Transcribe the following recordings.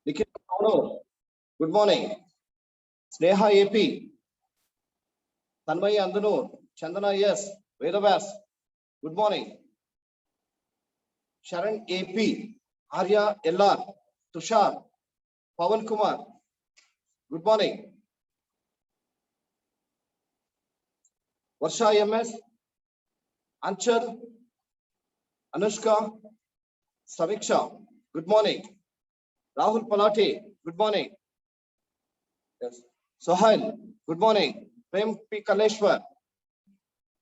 Nikhil Kauno, good morning. Sneha AP, Tanmay Andanur, Chandana yes, Vedavas, good morning. Sharon AP, Arya LR, Tushar, Pawan Kumar, good morning. Varsha MS, Anchal, Anushka, Samiksha, good morning. Rahul Palati, good morning. Yes. Sohail, good morning. Prem P. Kaleshwar,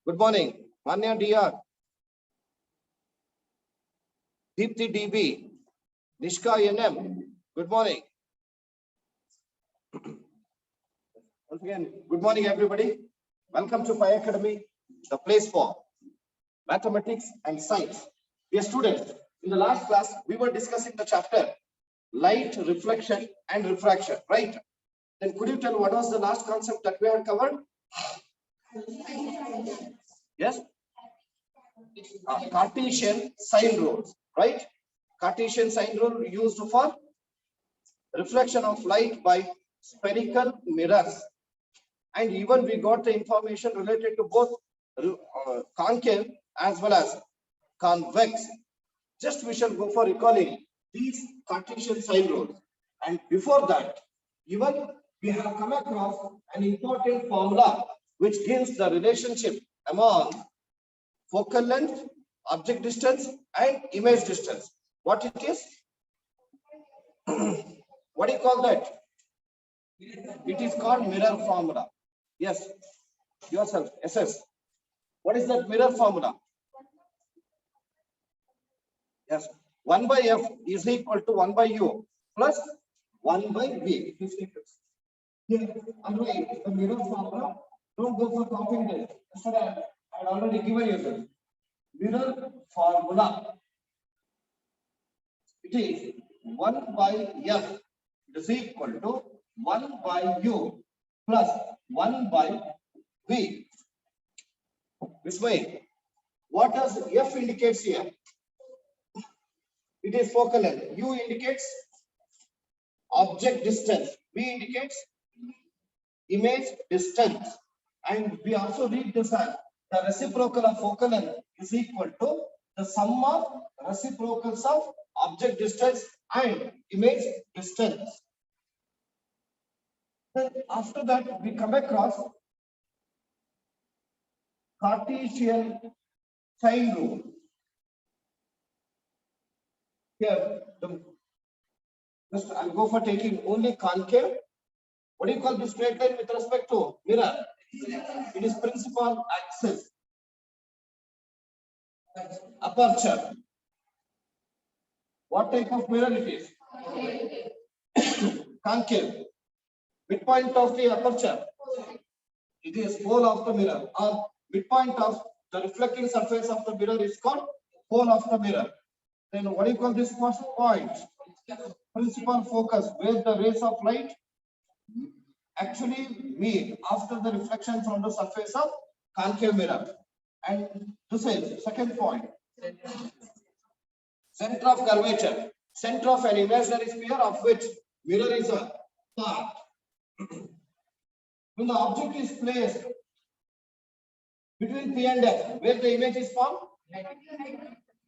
good morning. Manya DR, Deepthi DB, Nishka NM, good morning. Once again, good morning, everybody. Welcome to Pi Academy, the place for mathematics and science. Dear students, in the last class, we were discussing the chapter light, reflection, and refraction, right? Then could you tell what was the last concept that we had covered? Yes? Cartesian sine rules, right? Cartesian sine rule used for reflection of light by spherical mirrors. And even we got the information related to both concave as well as convex. Just we shall go for recalling these Cartesian sine rules. And before that, even we have come across an important formula which gives the relationship among focal length, object distance, and image distance. What it is? What do you call that? It is called mirror formula. Yes, yourself, SS. What is that mirror formula? Yes, 1 by F is equal to 1 by U plus 1 by V. Here, underline the mirror formula. Don't go for copying this. Yesterday, I had already given you this. Mirror formula. It is 1 by F is equal to 1 by U plus 1 by V. This way, what does F indicates here? It is focal length. U indicates object distance. V indicates image distance. And we also read this as the reciprocal of focal length is equal to the sum of reciprocals of object distance and image distance. Then after that, we come across Cartesian sine rule. Here, just I'll go for taking only concave. What do you call this straight line with respect to mirror? It is principal axis. Aperture. What type of mirror it is? Concave. Midpoint of the aperture. It is pole of the mirror, or midpoint of the reflecting surface of the mirror is called pole of the mirror. Then what do you call this first point? Principal focus, where the rays of light actually meet after the reflection from the surface of concave mirror. And this is second point. Center of curvature, center of an imaginary sphere of which mirror is a part. When the object is placed between P and F, where the image is formed?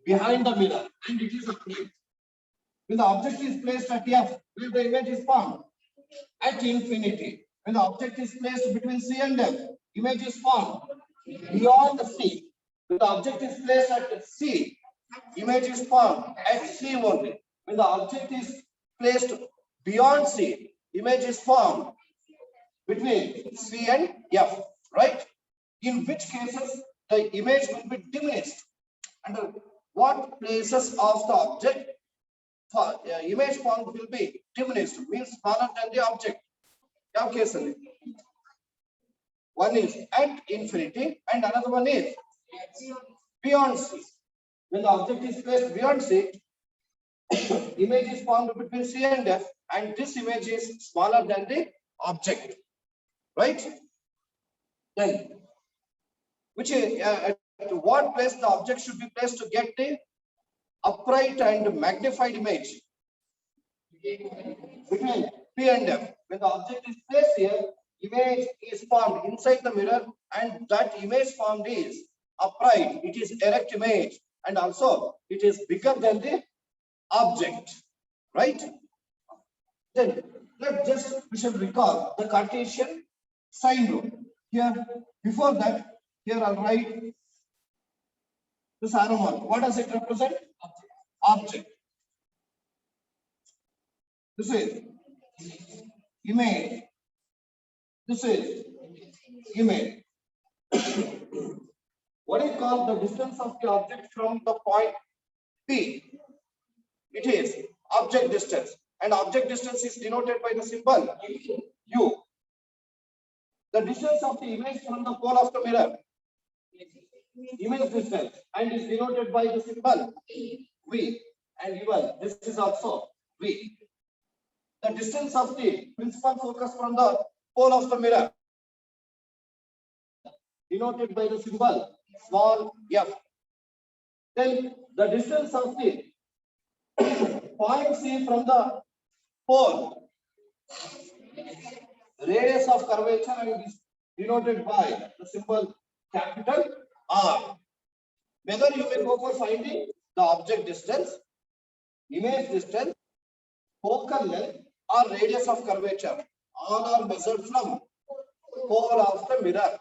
Behind the mirror, and it is a plane. When the object is placed at F, where the image is formed? At infinity. When the object is placed between C and F, image is formed beyond the C. When the object is placed at C, image is formed at C only. When the object is placed beyond C, image is formed between C and F, right? In which cases the image will be diminished. Under what places of the object for image form will be diminished, means smaller than the object. ಯಾವ ಕೇಸಲ್ಲಿ? One is at infinity and another one is beyond C. When the object is placed beyond C, image is formed between C and F, and this image is smaller than the object, right? Then, which at what place the object should be placed to get the upright and magnified image? Between P and F. When the object is placed here, image is formed inside the mirror, and that image formed is upright. It is erect image, and also it is bigger than the object, right? Then we should recall the Cartesian sign rule. Here, before that, here I'll write this arrow mark. What does it represent? Object. This is image. This is image. What is called the distance of the object from the point P? It is object distance, and object distance is denoted by the symbol U. The distance of the image from the pole of the mirror, image distance, and is denoted by the symbol V, and even this is also V. The distance of the principal focus from the pole of the mirror, denoted by the symbol small f. Then the distance of the point C from the pole, radius of curvature, and is denoted by the symbol capital R. Whether you may go for finding the object distance, image distance, focal length, or radius of curvature, all are measured from pole of the mirror.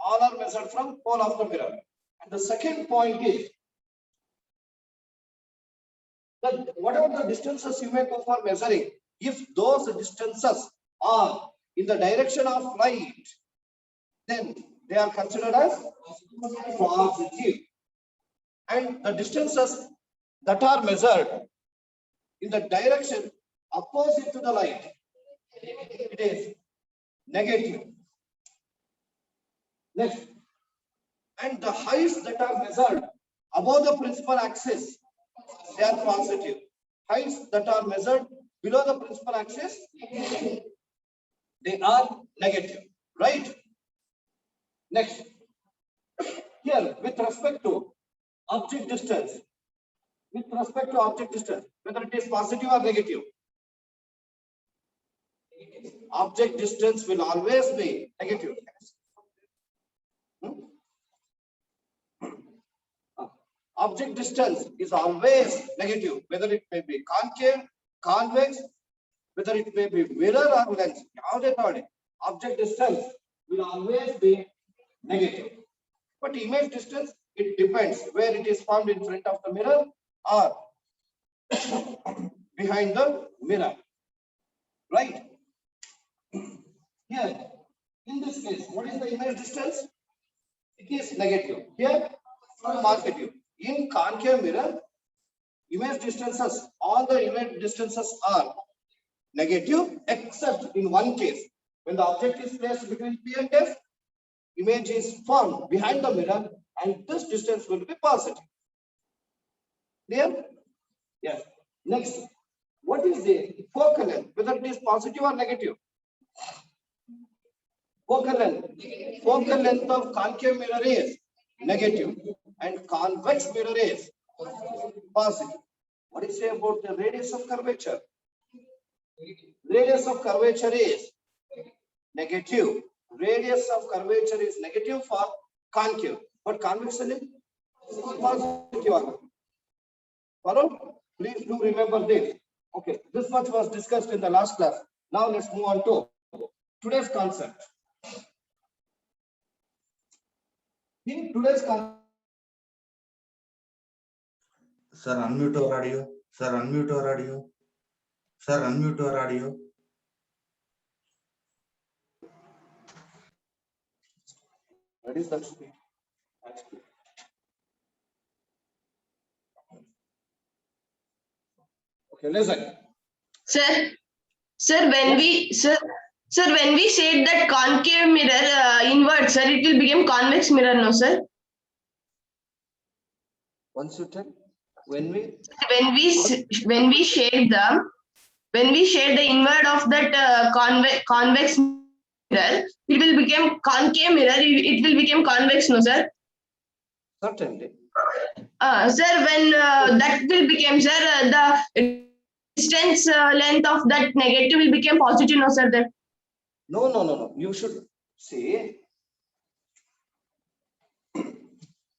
All are measured from pole of the mirror. And the second point is that whatever the distances you may go for measuring, if those distances are in the direction of light, then they are considered as positive. And the distances that are measured in the direction opposite to the light, it is negative. Next, and the heights that are measured above the principal axis, they are positive. Heights that are measured below the principal axis, they are negative, right? Next, here with respect to object distance, whether it is positive or negative, object distance will always be negative. Object distance is always negative, whether it may be concave, convex, whether it may be mirror or lens. Object distance will always be negative. But image distance, it depends where it is found in front of the mirror or behind the mirror, right? Here, in this case, what is the image distance? It is negative. Here, positive. In concave mirror, image distances, all the image distances are negative, except in one case. When the object is placed between P and F, image is formed behind the mirror, and this distance will be positive. Clear? Yes. Next, what is the focal length? Whether it is positive or negative? Focal length of concave mirror is negative, and convex mirror is positive. What do you say about the radius of curvature? Radius of curvature is negative. Radius of curvature is negative for concave, but convex is positive. Follow? Please do remember this. Okay, this much was discussed in the last class. Now let's move on to today's concept. In today's concept, Sir, unmute your audio. Sir, unmute your audio. Sir, unmute your audio. what is that? Okay, listen. Sir, when we said that concave mirror invert, sir, it will become convex mirror, no, sir? Once you tell, when we shade the invert of that convex mirror, it will become concave mirror. It will become convex, no, sir? certainly. Sir, when that will become, sir, the distance length of that negative will become positive, no sir? Then No. You should see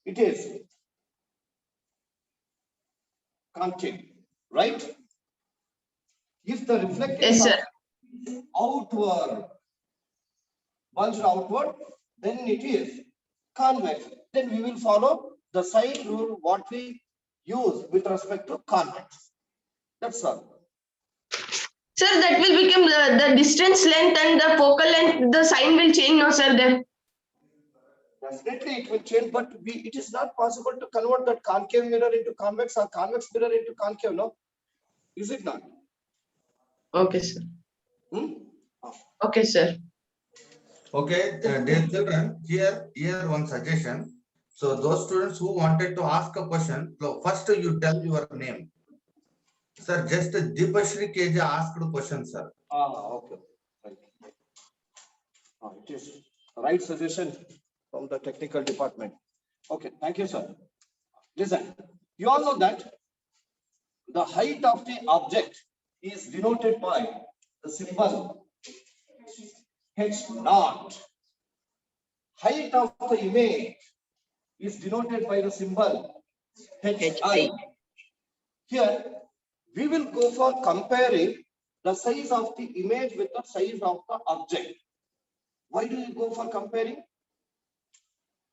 it is concave, right? If the reflecting Yes, sir. is outward, bulged outward, then it is convex. Then we will follow the sign rule what we use with respect to convex. That's all. Sir, that will become the distance length and the focal length, the sign will change, no sir? Then Definitely it will change, but it is not possible to convert that concave mirror into convex or convex mirror into concave, no? Is it not? okay, sir. Hmm? Okay, sir. Okay, dear children, here one suggestion. So those students who wanted to ask a question, so first you tell your name. Sir, just Deepashri KJ asked a question, sir. Okay. Right. It is right suggestion from the technical department. Okay, thank you, sir. Listen, you all know that the height of the object is denoted by the symbol H naught. Height of the image is denoted by the symbol HI. Here, we will go for comparing the size of the image with the size of the object. Why do you go for comparing?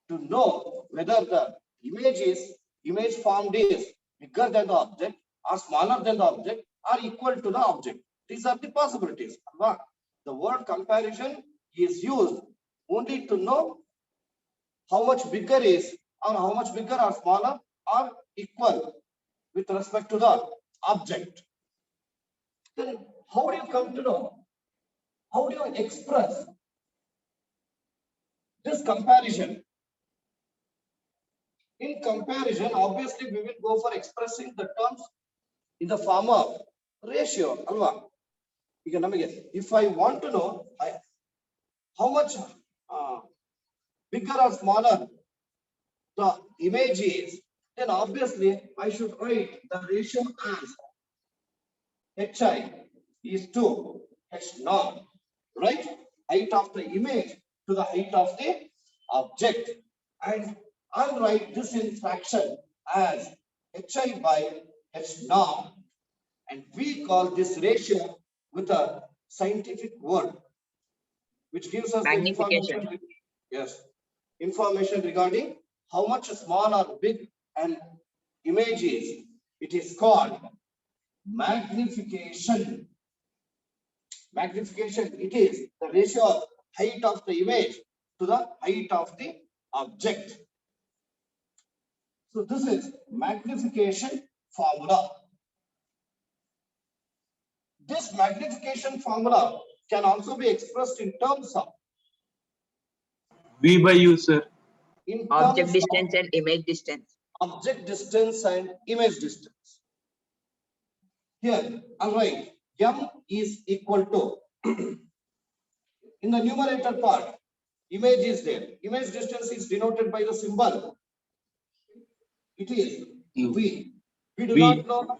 To know whether the image formed is bigger than the object or smaller than the object or equal to the object. These are the possibilities. The word comparison is used only to know how much bigger is or how much bigger or smaller or equal with respect to the object. Then how do you come to know? How do you express this comparison? In comparison, obviously, we will go for expressing the terms in the form of ratio. If I want to know how much bigger or smaller the image is, then obviously I should write the ratio as HI is to H naught, right? Height of the image to the height of the object. And I'll write this in fraction as HI by H naught. And we call this ratio with a scientific word, which gives us the information. Yes, information regarding how much small or big an image is. It is called magnification. Magnification, it is the ratio of height of the image to the height of the object. So this is magnification formula. This magnification formula can also be expressed in terms of V by U, sir. in Object terms distance and image distance. of object distance and image distance. Here, I'll write M is equal to in the numerator part, image is there. Image distance is denoted by the symbol. It is V. We do V. not know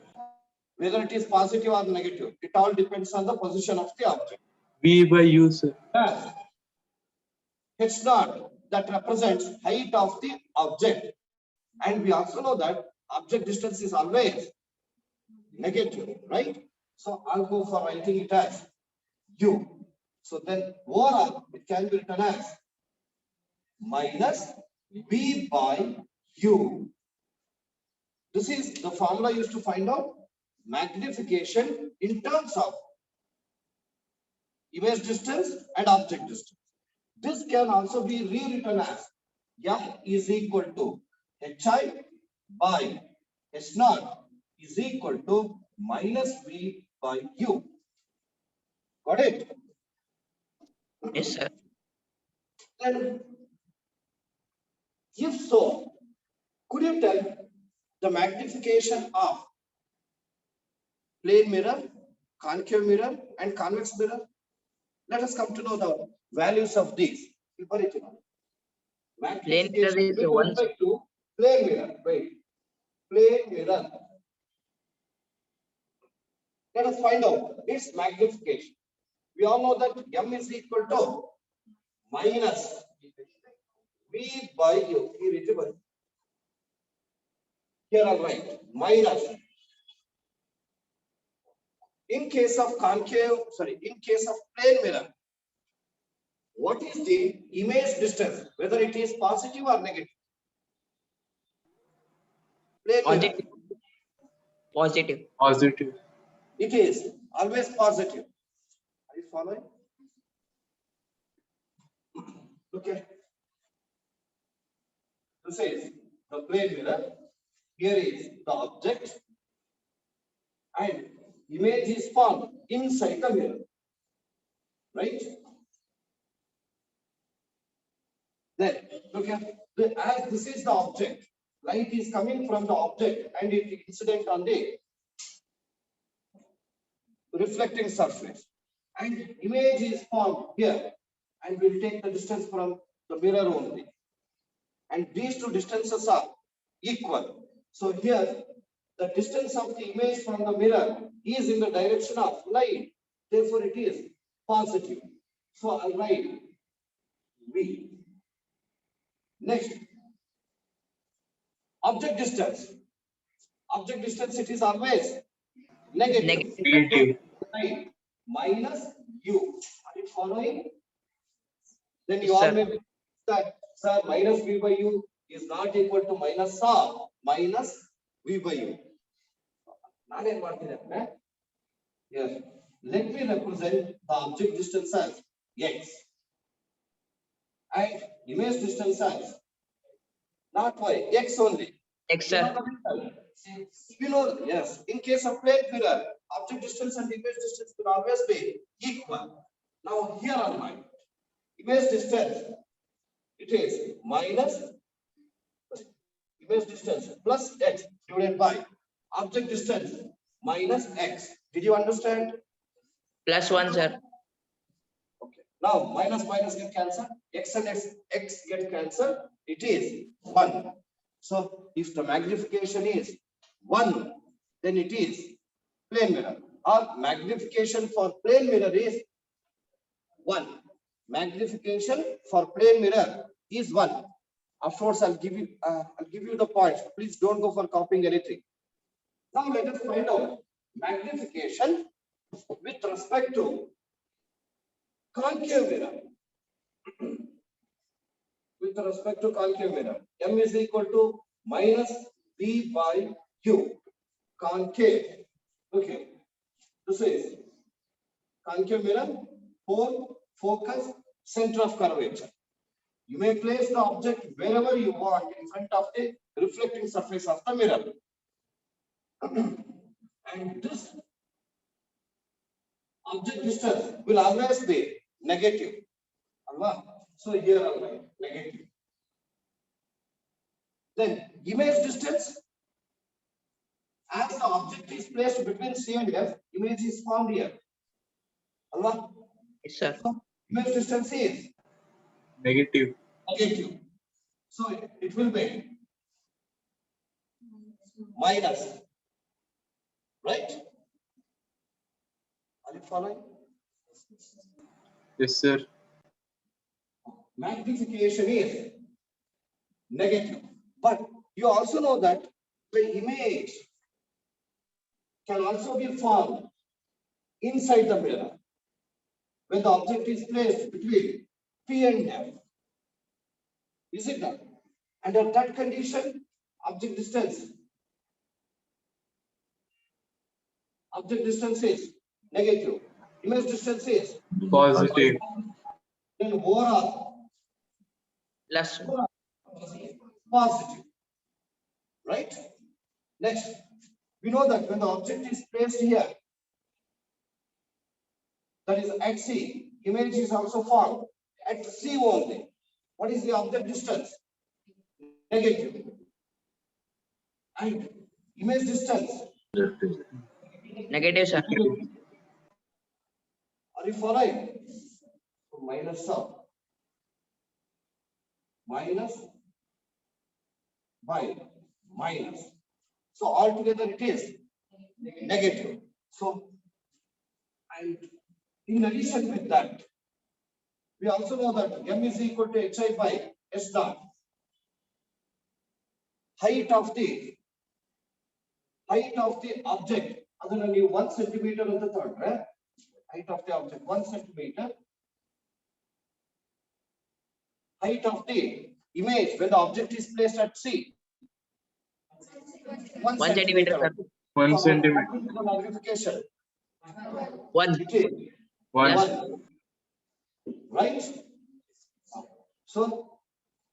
whether it is positive or negative. It all depends on the position of the object. V by U, sir. As H naught, that represents height of the object. And we also know that object distance is always negative, right? So I'll go for writing it as U. So then overall, it can be written as minus V by U. This is the formula used to find out magnification in terms of image distance and object distance. This can also be rewritten as M is equal to HI by H naught is equal to minus V by U. Got it? Yes, sir. And if so, could you tell the magnification of plane mirror, concave mirror, and convex mirror? Let us come to know the values of these. Plane mirror is with one. respect to plane mirror. Wait, plane mirror. Let us find out its magnification. We all know that m is equal to minus v by u. Here I'll write minus. In case of plane mirror, what is the image distance, whether it is positive or negative? Plane mirror, Positive. Positive. it is always positive. Are you following? Okay. This is the plane mirror. Here is the object, and image is formed inside the mirror, right? Then look at as this is the object, light is coming from the object and it incident on the reflecting surface, and image is formed here, and we'll take the distance from the mirror only, and these two distances are equal. So here the distance of the image from the mirror is in the direction of light, therefore it is positive. So I'll write V. Next, object distance. Object distance, it is always negative. Negative. Right. Minus u. Are you following? Then you Yes, all sir. may be that, sir, minus v by u is not equal to minus v by u. Yes. Let me represent the object distance as x and image distance as not y, x only. X, sir. You know, yes, in case of plane mirror, object distance and image distance will always be equal. Now here on my image distance, it is minus image distance plus x divided by object distance minus x. Did you understand? +1, sir. Okay. Now minus minus get cancelled, x and x get cancelled, it is 1. So if the magnification is 1, then it is plane mirror, or magnification for plane mirror is 1. Magnification for plane mirror is 1. Of course, I'll give you the points. Please don't go for copying anything. Now let us find out magnification with respect to concave mirror. With respect to concave mirror, m is equal to minus v by u. Concave. Okay. This is concave mirror, pole, focus, center of curvature. You may place the object wherever you want in front of the reflecting surface of the mirror. And this object distance will always be negative. So here I'll write negative. Then image distance, as the object is placed between C and F, image is formed here. Yes, sir. So image distance is Negative. negative. So it will be minus, right? Are you following? Yes, sir. Magnification is negative, but you also know that the image can also be formed inside the mirror when the object is placed between P and F. Is it not? Under that condition, object distance is negative, image distance is Positive. then overall +1. positive, right? Next, we know that when the object is placed here, that is at C, image is also formed at C only. What is the object distance? Negative. And image distance? Negative, sir. Are you following? So minus of minus by minus. So altogether it is negative. So And in addition with that, we also know that m is equal to hi by s dot. Height of the object, ಅದನ್ನ ನೀವು 1 centimeter ಅಂತ ತಗೊಂಡ್ರೆ height of the object 1 centimeter. Height of the image when the object is placed at C 1 1 centimeter, sir. 1 centimeter. Magnification. 1. It is 1. 1. Right? So,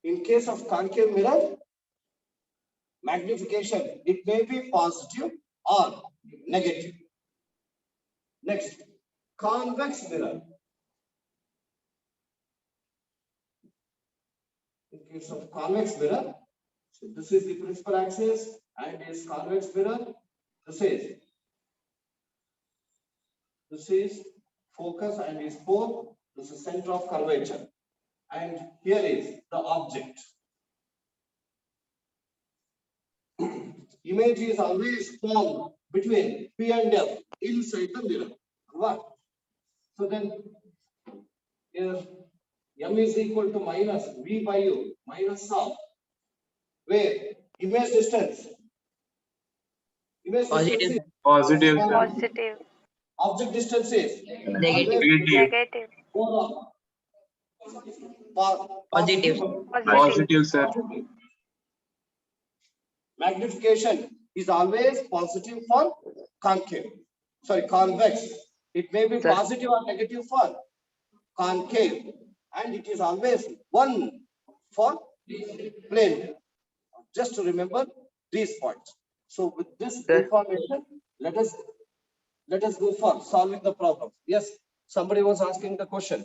in case of concave mirror, magnification, it may be positive or negative. Next, convex mirror. In case of convex mirror, so this is the principal axis and is convex mirror. This is focus and is pole. This is center of curvature. And here is the object. Image is always formed between P and F inside the mirror. What? So then here m is equal to minus v by u minus of where image distance. Image Positive. distance is Positive, sir. Positive. object distance is Negative. Negative. Negative. Positive. Positive, sir. Magnification is always positive for concave. Sorry, convex. It may be Sir. positive or negative for concave, and it is always 1 for plane. Just to remember these points. So with this Sir. information, let us go for solving the problem. Yes, somebody was asking the question.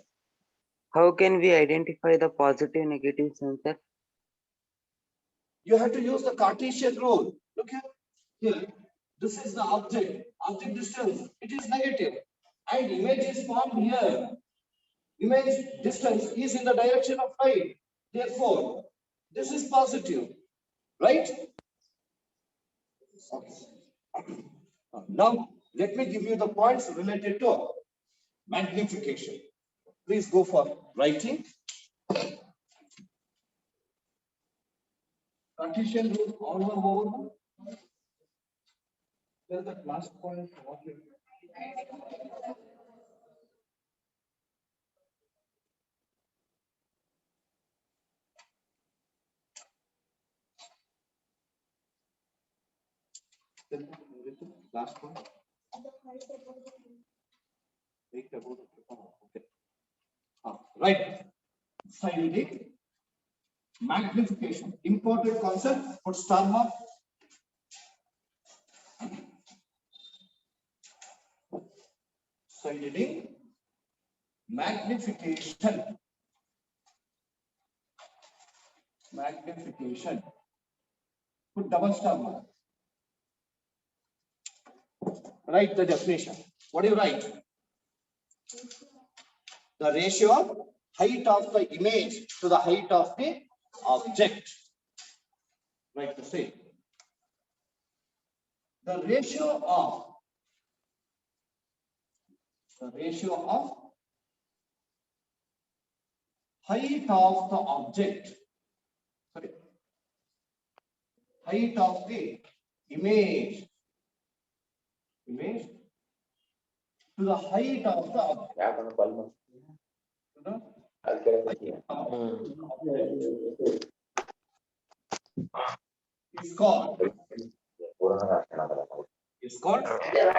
How can we identify the positive negative sensor? You have to use the Cartesian rule. Look here. Here, this is the object. Object distance, it is negative. And image is formed here. Image distance is in the direction of light. Therefore, this is positive. Right? Okay. Now, let me give you the points related to magnification. Please go for writing. Cartesian rule all over. There's that last point. Last one. Okay. Right. Finally, magnification. Important concept. Put star mark. Finally, magnification. Magnification. Put double star mark. Write the definition. What do you write? The ratio of height of the image to the height of the object. Write the same. The ratio of height of the object. Sorry. Height of the image to the height of the object. Is called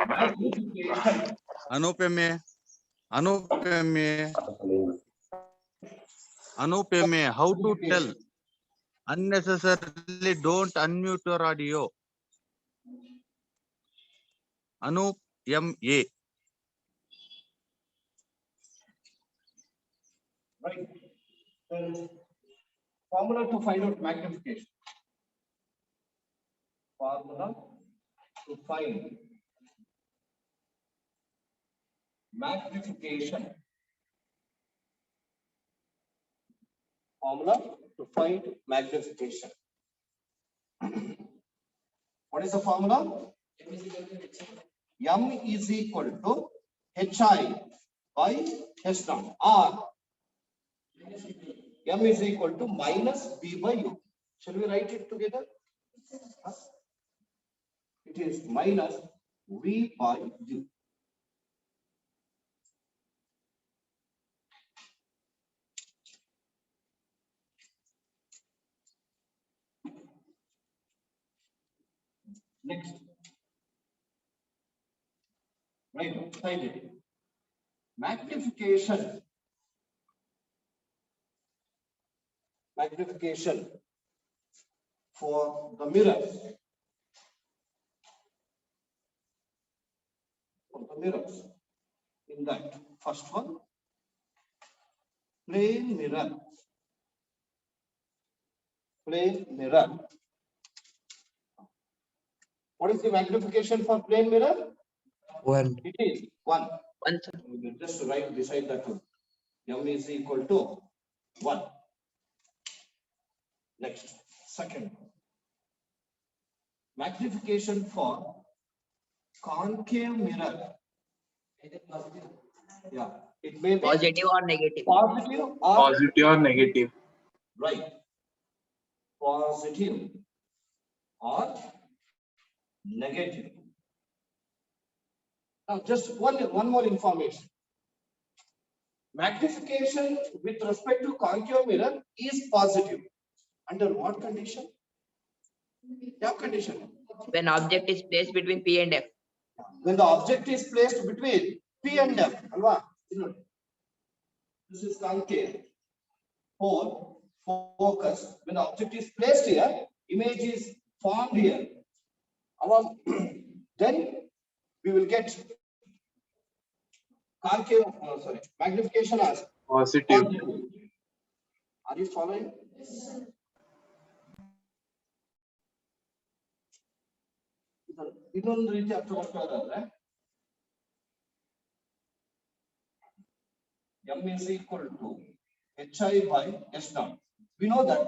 magnification. Anupeme, how to tell? Unnecessarily don't unmute your audio. Anup M.A. Right. The formula to find out magnification. Formula to find magnification. Formula to find magnification. What is the formula? M is equal to HI by H naught, or M is equal to minus B by U. Shall we write it together? Huh? It is minus V by U. Next. Right, side it. Magnification. Magnification for the mirrors. For the mirrors. In that first one, plane mirror. Plane mirror. What is the magnification for plane mirror? 1. It is 1. 1, sir. Just write beside that one. M is equal to 1. Next, second. Magnification for concave mirror. Yeah, it may be Positive or negative? positive or Positive or negative? right. Positive or negative. Now, just one more information. Magnification with respect to concave mirror is positive. Under what condition? What condition? When object is placed between P and F. When the object is placed between P and F. Alva? This is concave. Focus. When the object is placed here, image is formed here. Then we will get concave, magnification as Positive. Are you following? ಇನ್ನೊಂದು ರೀತಿ ಅರ್ಥ ಮಾಡ್ಕೊಳ್ಳೋದಾದ್ರೆ M is equal to HI by S naught. We know that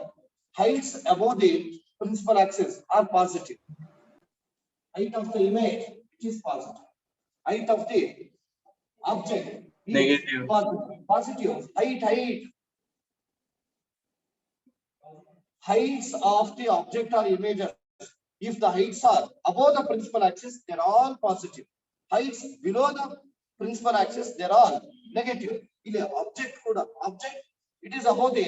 heights above the principal axis are positive. Height of the image, it is positive. Height of the object is Negative. positive. Positive. Height. Heights of the object or images. If the heights are above the principal axis, they are all positive. Heights below the principal axis, they are all negative. Object, it is above the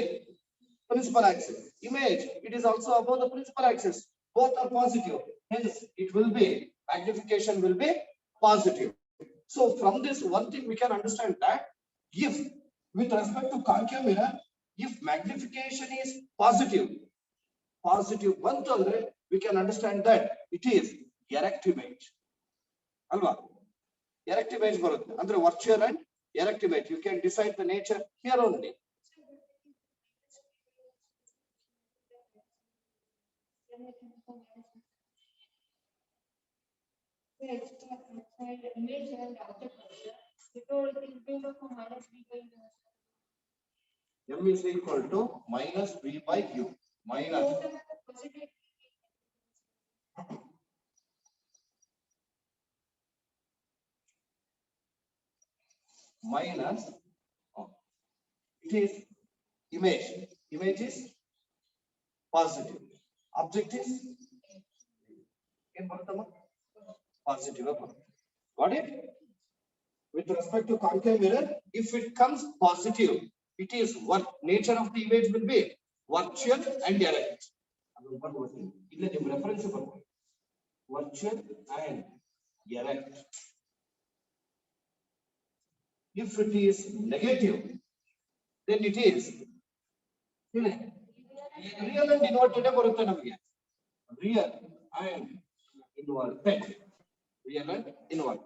principal axis. Image, it is also above the principal axis. Both are positive. Hence, it will be, magnification will be positive. So from this one thing we can understand that if with respect to concave mirror, if magnification is positive one andre, we can understand that it is erect image. Alva? Erect image barutte. Andre virtual and erect image. You can decide the nature here only. M is equal to minus B by U. Minus. Minus. It is image. Image is positive. Object is positive. Got it? With respect to concave mirror, if it comes positive, it is what nature of the image will be virtual and erect. Reference virtual and erect. If it is negative, then it is real and inverted. Real and inverted. Real and inverted.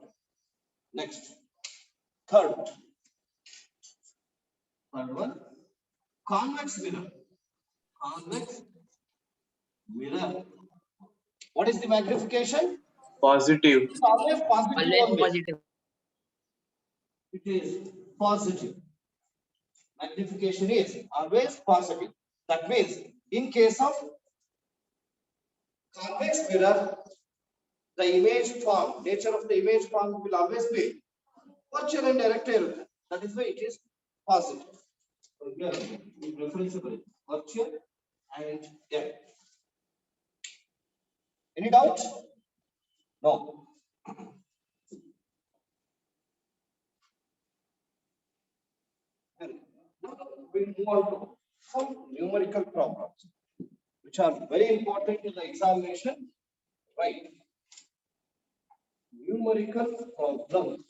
Next, third one, convex mirror. Convex mirror. What is the magnification? Positive. It's always positive. Always only. positive. It is positive. Magnification is always positive. That means in case of convex mirror, the image form, nature of the image form will always be virtual and direct irutte. That is why it is positive. So here we reference virtual and direct. Any doubt? No. We move on to some numerical problems, which are very important in the examination, right? Numerical problems.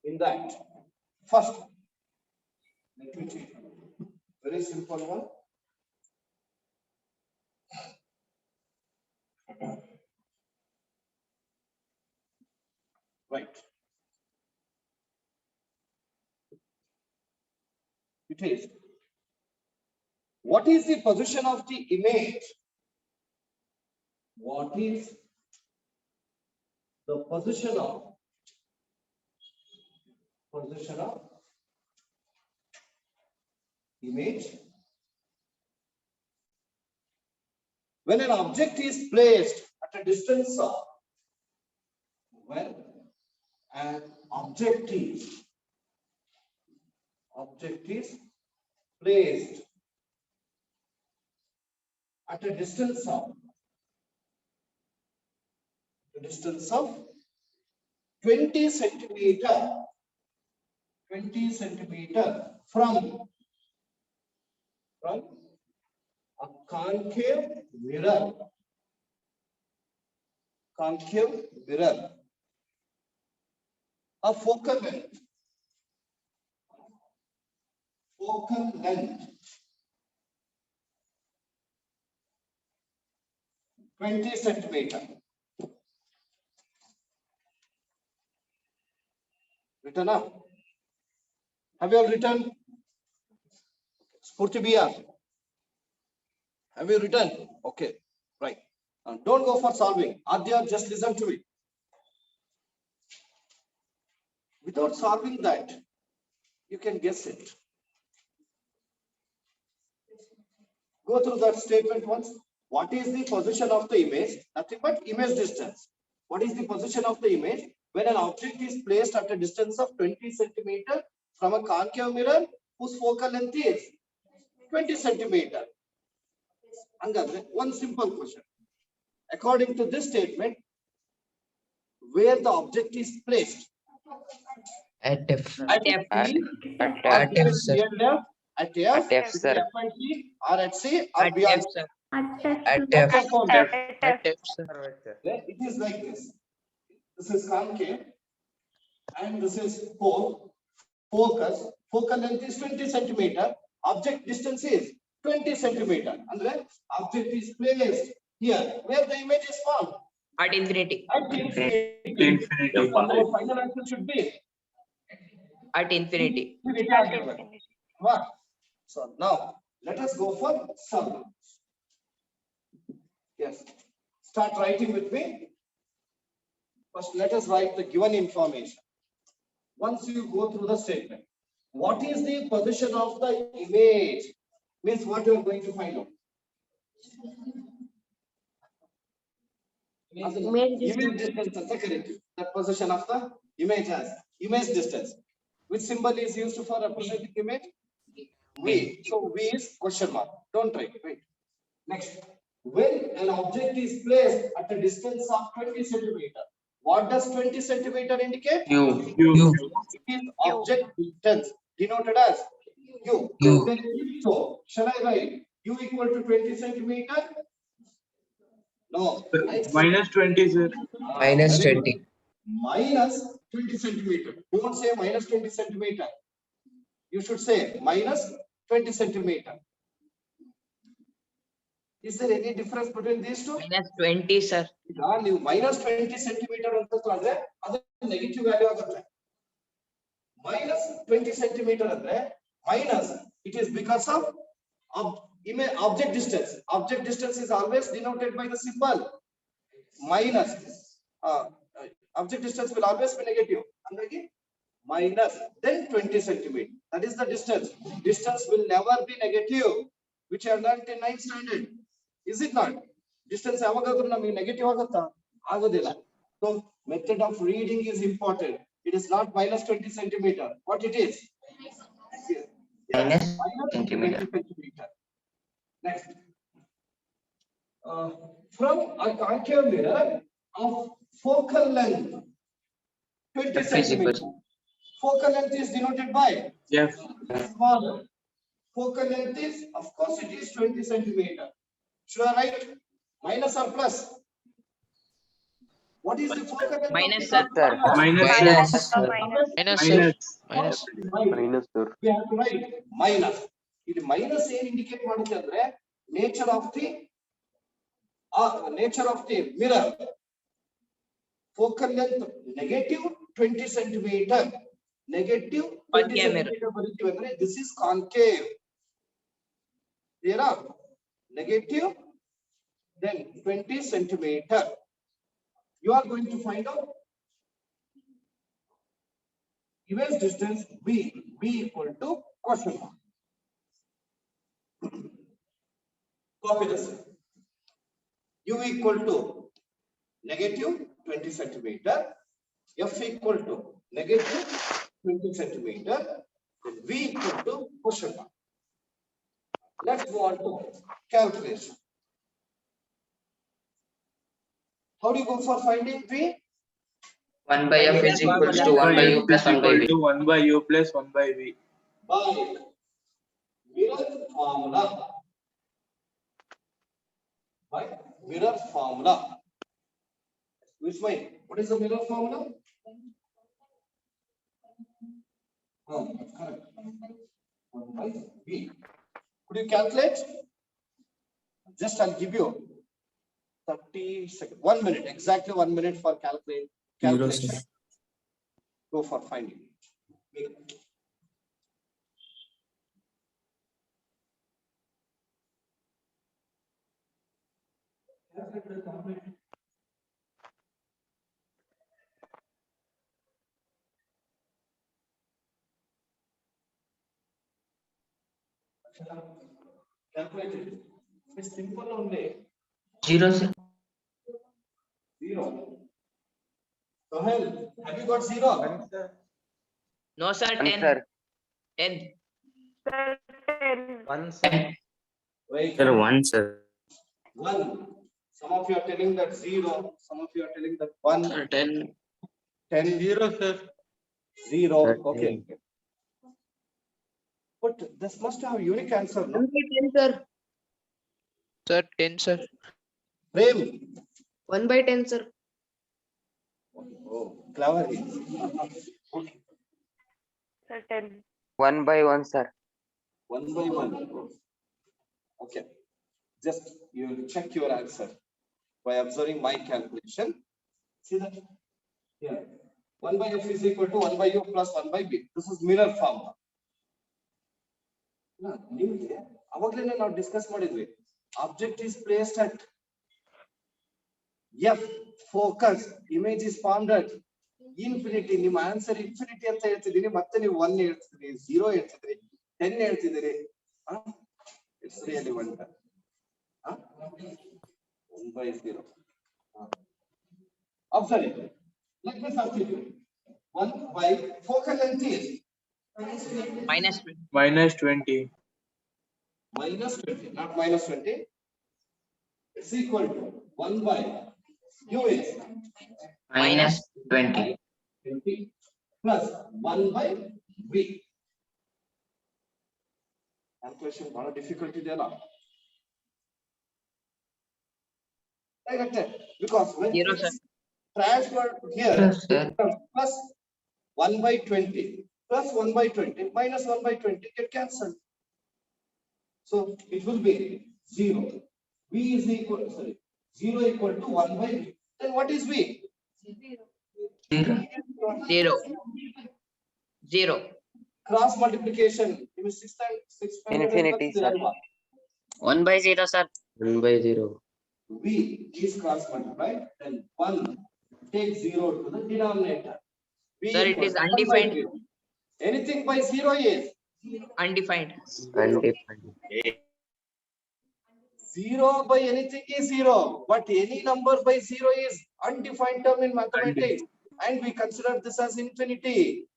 In that, first, let me take very simple one. Right. It is. What is the position of the image? What is the position of image when an object is placed at a distance of, when an object is placed at a distance of 20 centimeter from a concave mirror, a focal length 20 centimeter. Written up. Have you all written? Spurti BR. Have you written? Okay, right. Don't go for solving. Adya, just listen to me. Without solving that, you can guess it. Go through that statement once. What is the position of the image? Nothing but image distance. What is the position of the image when an object is placed at a distance of 20 centimeter from a concave mirror whose focal length is 20 centimeter? One simple question. According to this statement, where the object is placed? At F. At F. F, At F, sir. at F, At F, sir. F and C, or at C, or At beyond. F, sir. At At At F. F only. At F, sir. It is like this. This is concave, and this is focus. Focal length is 20 centimeter. Object distance is 20 centimeter. And the object is placed here, where the image is formed. At infinity. At infinity. Infinity. And our final answer should be At infinity. what? So now let us go for solving. Yes. Start writing with me. First, let us write the given information. Once you go through the statement, what is the position of the image? Means what you are going to find out. Image distance is correct. The position of the image as image distance. Which symbol is used for representing image? V. So V is question mark. Don't write. Wait. Next. When an object is placed at a distance of 20 centimeter, what does 20 centimeter indicate? U. It is object distance denoted as U. U. Then if so, shall I write U equal to 20 centimeter? No. Minus 20, sir. Minus 20. Minus 20 centimeter. Don't say minus 20 centimeter. You should say minus 20 centimeter. Is there any difference between these two? Minus 20, sir. ನೀವು minus 20 centimeter ಅಂತಂದ್ರೆ ಅದು negative value ಆಗುತ್ತೆ. Minus 20 centimeter ಅಂದ್ರೆ minus, it is because of object distance. Object distance is always denoted by the symbol minus. Object distance will always be negative. Andagi minus then 20 centimeter. That is the distance. Distance will never be negative, which I have learned in 9th standard. Is it not? Distance ಯಾವಾಗಾದ್ರೂ ನಮಗೆ negative ಆಗುತ್ತಾ? ಆಗೋದಿಲ್ಲ. So method of reading is important. It is not minus 20 centimeter. What it is? Yes. Minus Minus centimeter. 20 centimeter. Next. From a concave mirror of focal length 20 F is equal. centimeter. Focal length is denoted by F. smaller. Focal length is, of course, it is 20 centimeter. Sure, right? Minus or plus? What is the focal length? Minus, of sir. the camera? Minus. Minus. Minus, sir. Minus. Minus. Minus, sir. We have to write minus. It minus ಏನ್ indicate ಮಾಡುತ್ತೆ ಅಂದ್ರೆ nature of the mirror. Focal length negative 20 centimeter. Negative 20 Concave mirror. centimeter ಬರೀತೀವಿ ಅಂದ್ರೆ this is concave. Clear? Negative then 20 centimeter. You are going to find out image distance B equal to question mark. Copy this. U equal to negative 20 centimeter. F equal to negative 20 centimeter. Then V equal to question mark. Let's go on to calculation. How do you go for finding V? 1 by F is equals to 1 by U plus 1 by V. 1 by U plus 1 by V. By mirror formula. By mirror formula. Which way? What is the mirror formula? Correct. 1 by V. Could you calculate? Just I'll give you 30 seconds. 1 minute. Exactly 1 minute for calculation. Go for finding. Calculated. It's simple only. 0, sir. 0. Sohail, have you got 0? No, sir. One, 10. sir. 10. Wait. Sir, 1, sir. 1. Some of you are telling that 0. Some of you are telling that 1. 10. 10. 0, sir. 0. Sir, Okay. 10. But this must have unique answer. No? 1 by 10, sir. Sir, 10, sir. Prem. 1 by 10, sir. Oh, clever. Okay. Sir, 10. 1 by 1, sir. 1 by 1. Okay. Just you check your answer by observing my calculation. See that? Yeah. 1 by F is equal to 1 by U plus 1 by B. This is mirror formula. ನಿಮಗೆ ಅವಾಗಲೇ ನಾವು discuss ಮಾಡಿದ್ವಿ. Object is placed at F, focus, image is formed at infinity. ನಿಮ್ಮ answer infinity ಅಂತ ಹೇಳ್ತಿದ್ದೀನಿ, ಮತ್ತೆ ನೀವು 1 ಹೇಳ್ತಿದ್ರಿ, 0 ಹೇಳ್ತಿದ್ರಿ, 10 ಹೇಳ್ತಿದ್ದೀರಿ. It's really wonder. 1 by 0. Observe it. Let me substitute. 1 by focal length is Minus. Minus 20. minus 20, not minus 20. It's equal to 1 by U is Minus 20. 20 plus 1 by V. Calculation bada difficult ಇದೆಯಲ್ಲ. Because when 0, it's sir. transferred here, Yes, sir. plus 1 by 20 plus 1 by 20 minus 1 by 20 get cancelled. So it will be 0. V is equal, sorry, 0 equal to 1 by V. Then what is V? 0. 0. Cross multiplication. It is 6 times 6. Infinity, sir. 1 by 0, sir. 1 by 0. V is cross multiplied. Then 1 take 0 to the denominator. V Sir, it equals is 1 by undefined. 0. Anything by 0 is Undefined. Undefined. 0 by anything is 0, but any number by 0 is undefined term in mathematics, and we consider this as infinity.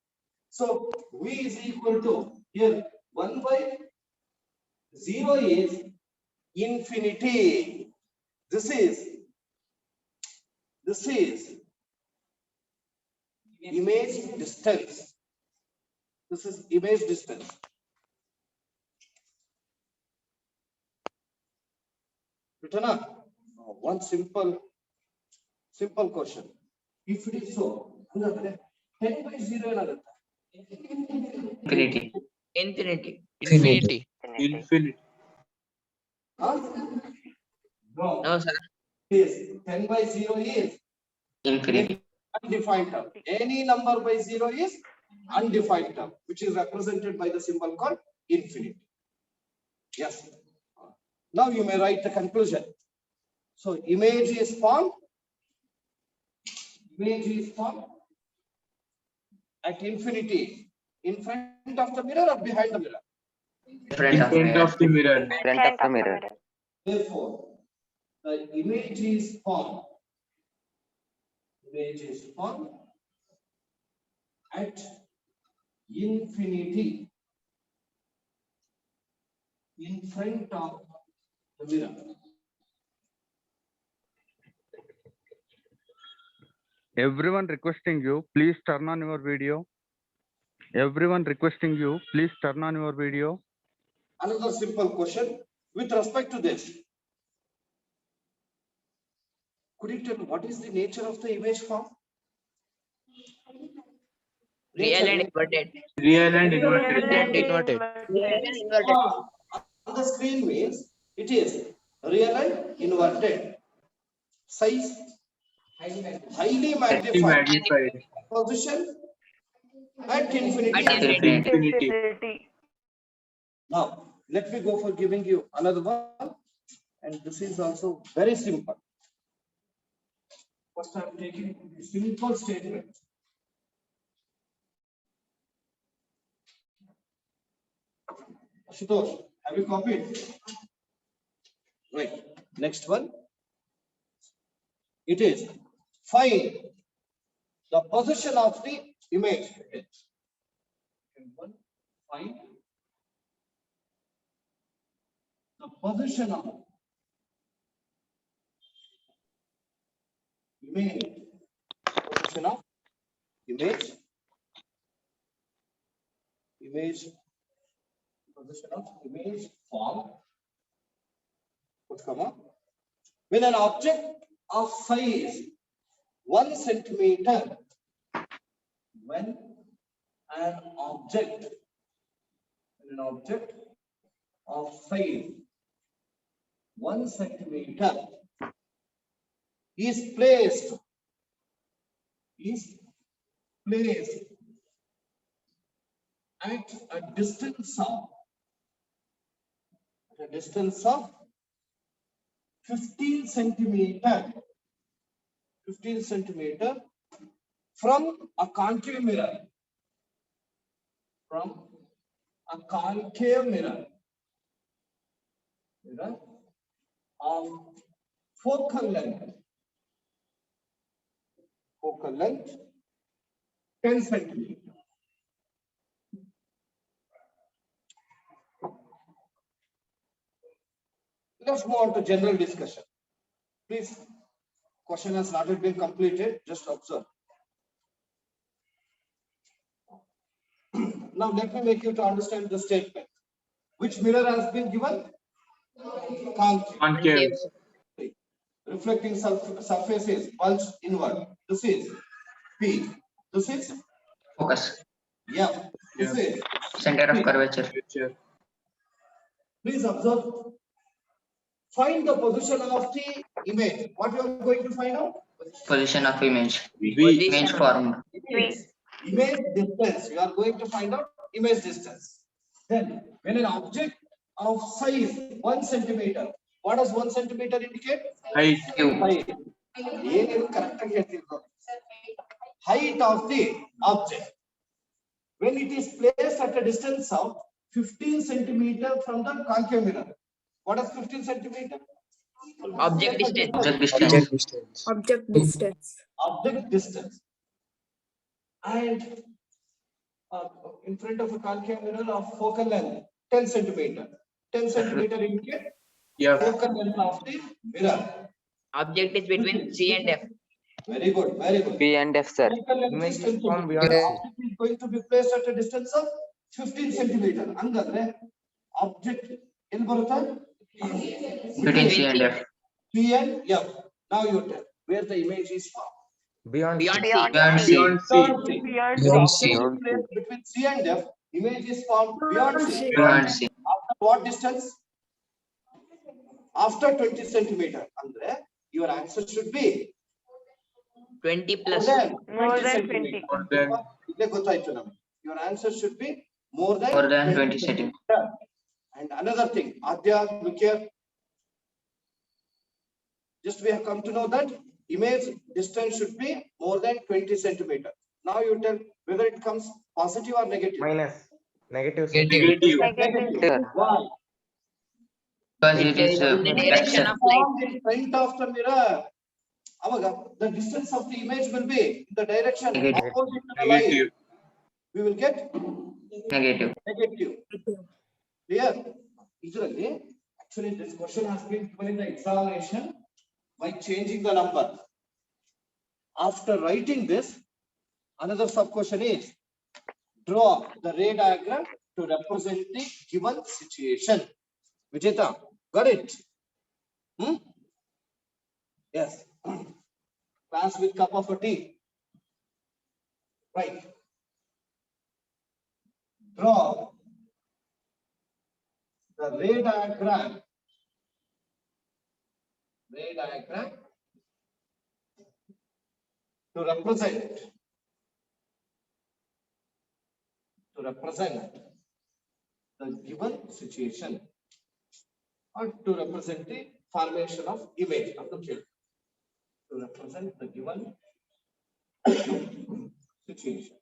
So V is equal to here 1 by 0 is infinity. This is image distance. This is image distance. Written up. One simple question. If it is so, 10 by 0 ಏನಾಗುತ್ತೆ? Infinity. Infinity. Infinity. Infinity. Huh? No. No, sir. Yes. 10 by 0 is Infinity. undefined term. Any number by 0 is undefined term, which is represented by the symbol called infinity. Yes. Now you may write the conclusion. So image is formed. Image is formed at infinity in front of the mirror or behind the mirror. In front of the mirror. Front of the mirror. Therefore, the image is formed. Image is formed at infinity in front of the mirror. Everyone requesting you, please turn on your video. Everyone requesting you, please turn on your video. Another simple question with respect to this. Could you tell what is the nature of the image form? Real and inverted. Real and inverted. Inverted. On the screen means it is real and inverted. Size highly magnified. Magnified. Position at infinity. At infinity. Infinity. Now, let me go for giving you another one. And this is also very simple. First, I am taking a simple statement. Ashutosh, have you copied? Right. Next one. It is find the position of the image. Find the position of image. Position of image. Image. Position of image form. Put comma. When an object of size 1 centimeter, when an object of size 1 centimeter is placed at a distance of 15 centimeter from a concave mirror. Of focal length 10 centimeter. Let's move on to general discussion. Please, question has not yet been completed, just observe. Now let me make you to understand the statement. Which mirror has been given? Concave. Reflecting surface is bulge inward. This is P. This is Focus. F. This is Center of curvature. Picture. Please observe. Find the position of the image. What you are going to find out? Position of image. V. Image form. Image distance. You are going to find out image distance. Then, when an object of size 1 centimeter, what does 1 centimeter indicate? Height. Height. Height of the object. When it is placed at a distance of 15 centimeter from the concave mirror. What is 15 centimeter? Object distance. Object distance. Object distance. Object distance. And in front of a concave mirror of focal length 10 centimeter. 10 centimeter indicate Yeah. focal length of the mirror. Object is between C and F. Very good, very good. B and F, sir. Focal length is 10 centimeter. Yeah. Object is going to be placed at a distance of 15 centimeter. Hangandre object in baruta Between C and F. C and F. Now you tell where the image is from. Beyond C. Beyond C. Beyond C. Beyond Beyond C. C. Object is placed between C and F. Image is formed beyond C. Beyond C. After what distance? After 20 centimeter. Andre, your answer should be 20 plus. More than 20. More than. ಇಲ್ಲೇ ಗೊತ್ತಾಯ್ತು ನಮಗೆ. Your answer should be more than More than 20 centimeter. And another thing, Adya, look here. Just we have come to know that image distance should be more than 20 centimeter. Now you tell whether it comes positive or negative. Minus. Negative. Negative. Negative. Why? Because it is The direction of light. Formed in front of the mirror. Avaga, the distance of the image will be in the direction Negative. opposite to the light. Negative. We will get negative. negative. Clear? Usually, actually, this question has been given in the examination by changing the number. After writing this, another sub question is draw the ray diagram to represent the given situation. Vijeta, got it? Yes. Class with cup of a tea. Right. Draw the ray diagram to represent the given situation or to represent the formation of image of the field. To represent the given situation.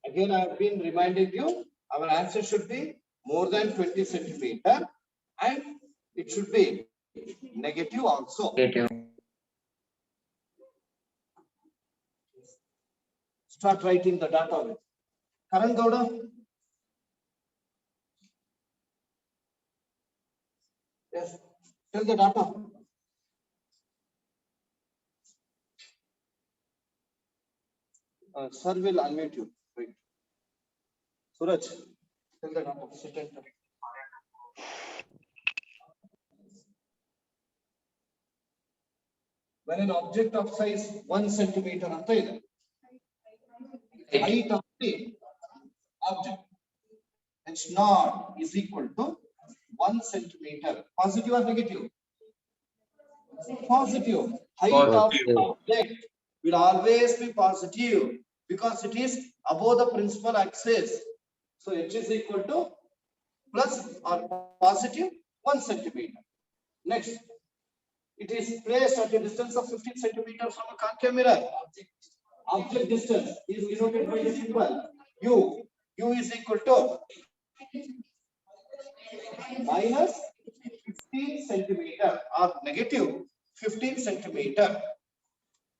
Again, I have been reminding you, our answer should be more than 20 centimeter and it should be negative also. Negative. Start writing the data with. Karan Gowda. Yes, tell the data. Sir will unmute you. Wait. Suraj, tell the data. Sit and tell. When an object of size 1 centimeter anta ide, height of the object h naught is equal to 1 centimeter. Positive or negative? Positive. Height of the object will always be positive because it is above the principal axis. So h is equal to plus or positive 1 centimeter. Next, it is placed at a distance of 15 centimeters from a concave mirror. Object distance is denoted by the symbol U. U is equal to minus 15 centimeter or negative 15 centimeter.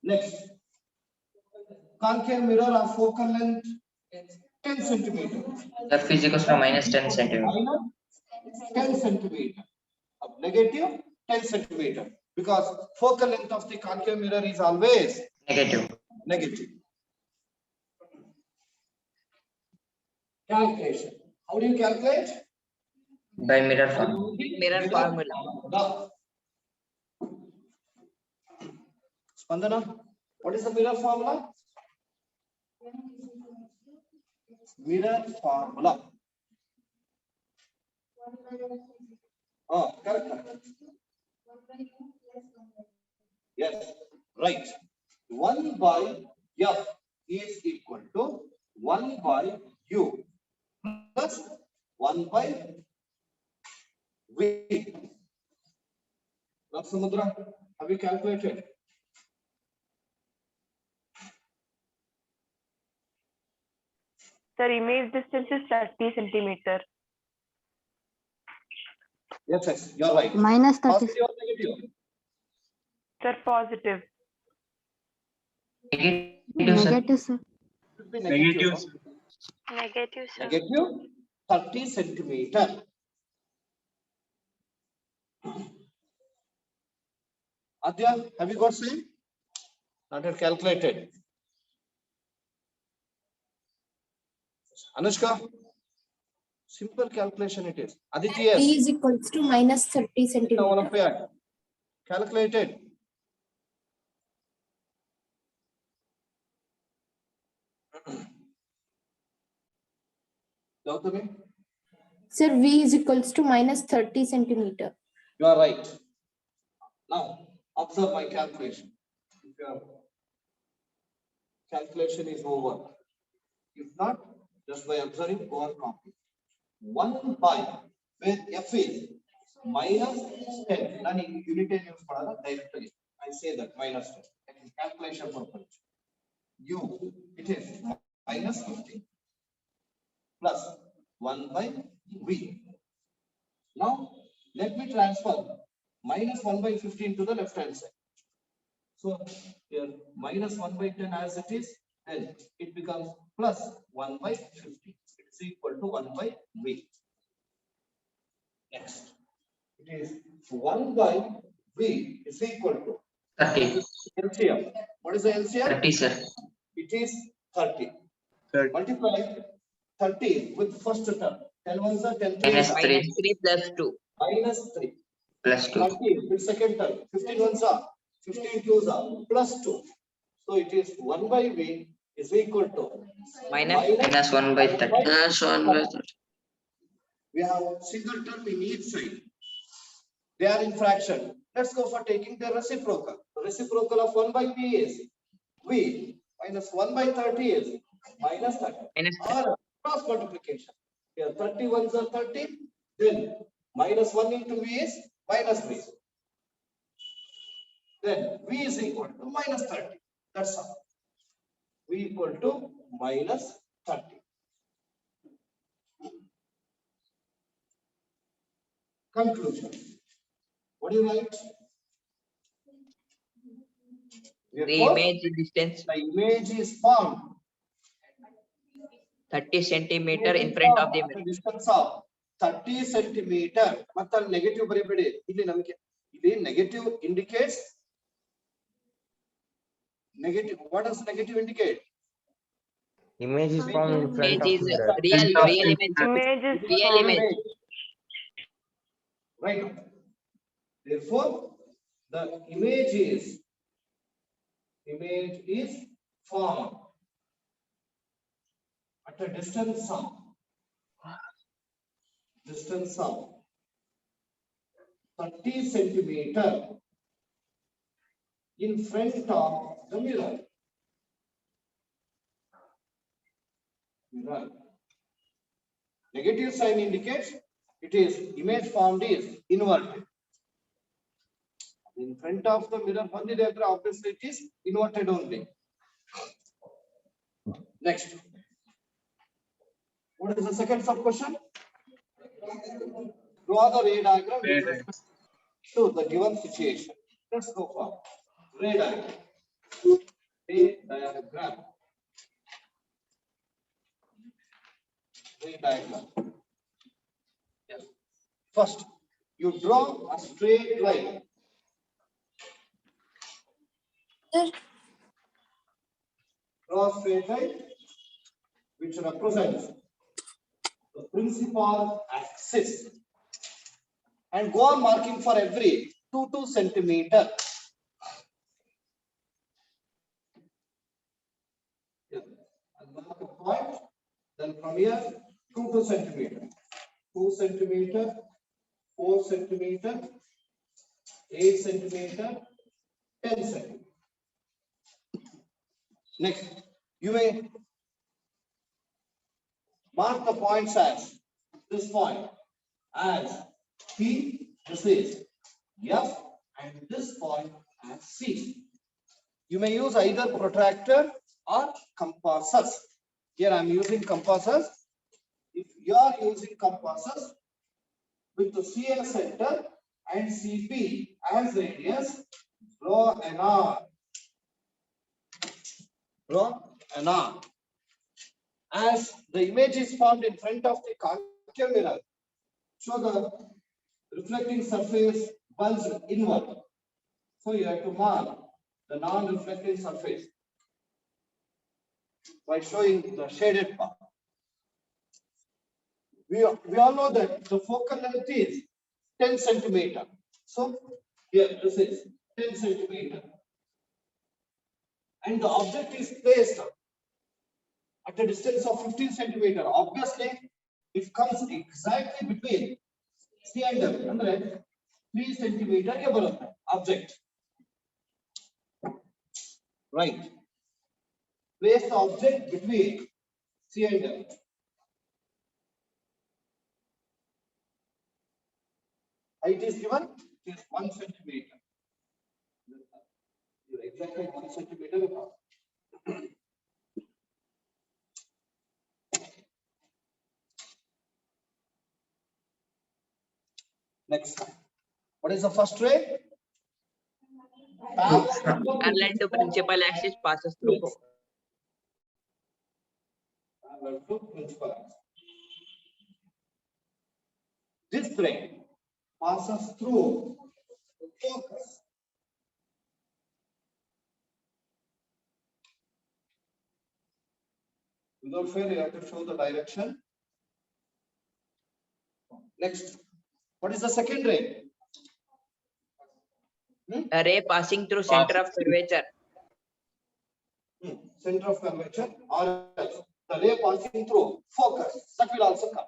Next, concave mirror of focal length 10 centimeter. The physics is from minus 10 centimeter. Minus 10 centimeter. Of negative 10 centimeter. Because focal length of the concave mirror is always Negative. negative. Calculation. How do you calculate? By mirror formula. Mirror formula. Spandana, what is the mirror formula? Mirror formula. Oh, correct. Yes, right. 1 by F is equal to 1 by U plus 1 by V. Now, Samudra, have you calculated? Sir, image distance is 30 centimeter. Yes, you're right. Minus 30. Positive or negative? Sir, positive. Negative, sir. Negative, sir. Should be Negative, no? sir. Negative, sir. Negative 30 centimeter. Adya, have you got same? Not yet calculated. Anushka? Simple calculation it is. Aditi, yes. P is equals to minus 30 Now, centimeter. Olympiad. Calculated. Gautami, Sir, V is equals to minus 30 centimeter. you are right. Now, observe my calculation. If your calculation is over. If not, just by observing, go on copy. 1 by, where F is minus 10. Nani unit use padala directly. I say that minus 10. That is calculation purpose. U, it is minus 50 plus 1 by V. Now, let me transfer minus 1 by 15 to the left hand side. So, here minus 1 by 10 as it is, then it becomes plus 1 by 50. It is equal to 1 by V. Next, it is 1 by V is equal to 30. LCM. What is the LCM? 30, sir. It is 30. 30. Multiply 30 with first term. 10 ones are 10 Minus threes are 3 3 plus 2. minus 3. plus 2. 30 with second term. 15 ones are 15 twos are plus 2. So it is 1 by V is equal to Minus 1 by 30. Minus 1 by 30. We have single term in each side. They are in fraction. Let's go for taking the reciprocal. The reciprocal of 1 by V is V minus 1 by 30 is minus 30. Minus Or cross multiplication. Here 30 ones are 30. Then minus 1 into V is minus V. Then V is equal to minus 30. That's all. V equal to minus 30. Conclusion. What do you write? The Therefore, image distance the image is formed 30 centimeter in front of the at a mirror. distance of 30 centimeter. Matta negative ಬರಿಬೇಡಿ. ಇಲ್ಲಿ ನಮಗೆ ಇಲ್ಲಿ negative indicates negative. What does negative indicate? Image is formed in front Image of is mirror. real Front of image. Image is Real formed. image. Right. Therefore, the image is formed at a distance of 30 centimeter in front of the mirror. Negative sign indicates it is image formed is inverted. In front of the mirror, obviously it is inverted only. Next. What is the second sub question? Draw the ray diagram with respect to the given situation. Let's go for ray diagram. Ray diagram. Ray diagram. Yes. First, you draw a straight line. Draw a straight line which represents the principal axis and go on marking for every 2 centimeter. Yeah. And mark a point. Then from here 2 centimeter, 2 centimeter, 4 centimeter, 8 centimeter, 10 centimeter. Next, you may mark the points as this point as P, this is F, and this point as C. You may use either protractor or compasses. Here I am using compasses. If you are using compasses with the CA center and CP as radius, draw an arc. Draw an arc. As the image is formed in front of the concave mirror, show the reflecting surface bulge inward. So you have to mark the non-reflecting surface by showing the shaded part. We all know that the focal length is 10 centimeter. So here this is 10 centimeter. And the object is placed at a distance of 15 centimeter. Obviously, it comes exactly between C and F. Andre 3 centimeter above object. Right. Place the object between C and F. Height is given, it is 1 centimeter. Exactly 1 centimeter above. Next. What is the first ray? Parallel to principal axis passes through. Parallel to principal axis. This ray passes through focus. Without fail, you have to show the direction. Next. What is the second ray? A ray passing through center of curvature. Center of curvature, or else the ray passing through focus, that will also come.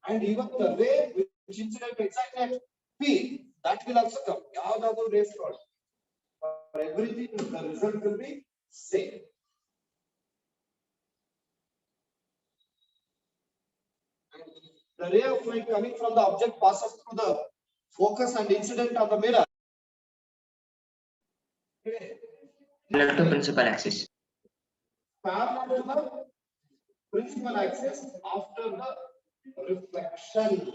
And even the ray which incident exactly at P, that will also come. Yavadadu rays called. For everything, the result will be same. The ray of light coming from the object passes through the focus and incident on the mirror. Parallel to principal axis. Parallel to the principal axis after the reflection.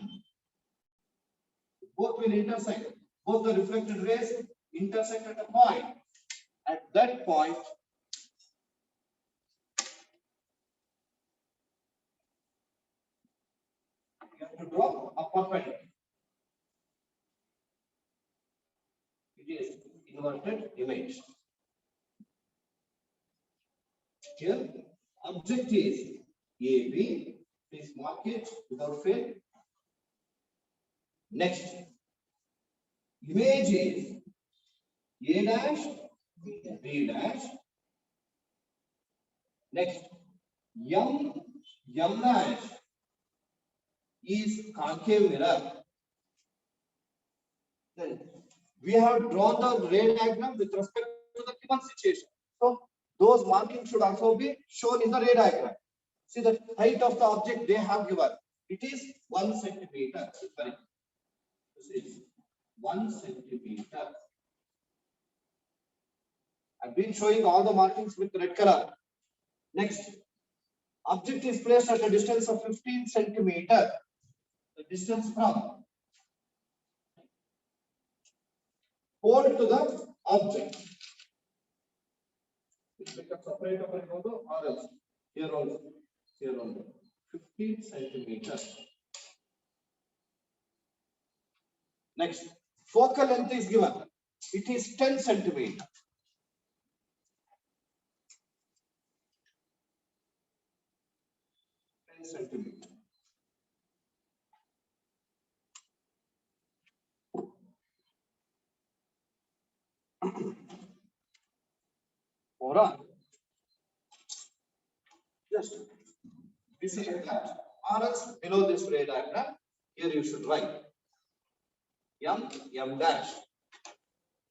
Both will intersect. Both the reflected rays intersect at a point. At that point, you have to draw a perpendicular. It is inverted image. Here, object is AB. Please mark it without fail. Next, image is A dash, B dash. Next, M dash is concave mirror. Then we have drawn the ray diagram with respect to the given situation. So those markings should also be shown in the ray diagram. See the height of the object they have given. It is 1 centimeter. Sorry. This is 1 centimeter. I've been showing all the markings with red color. Next, object is placed at a distance of 15 centimeter. The distance from pole to the object. It becomes separate or else here also. Here only 15 centimeters. Next, focal length is given. It is 10 centimeters. 10 centimeters. Alright. Just this is that. Or else below this ray diagram, here you should write M dash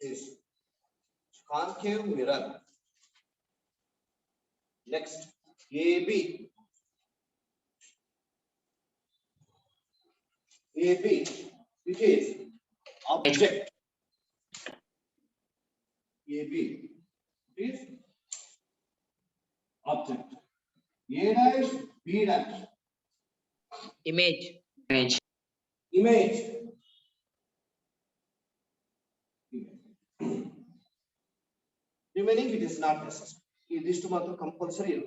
is concave mirror. Next, AB. AB, it is object. AB is object. A dash, B dash. Image. Image. Remaining it is not necessary. This to matter compulsory.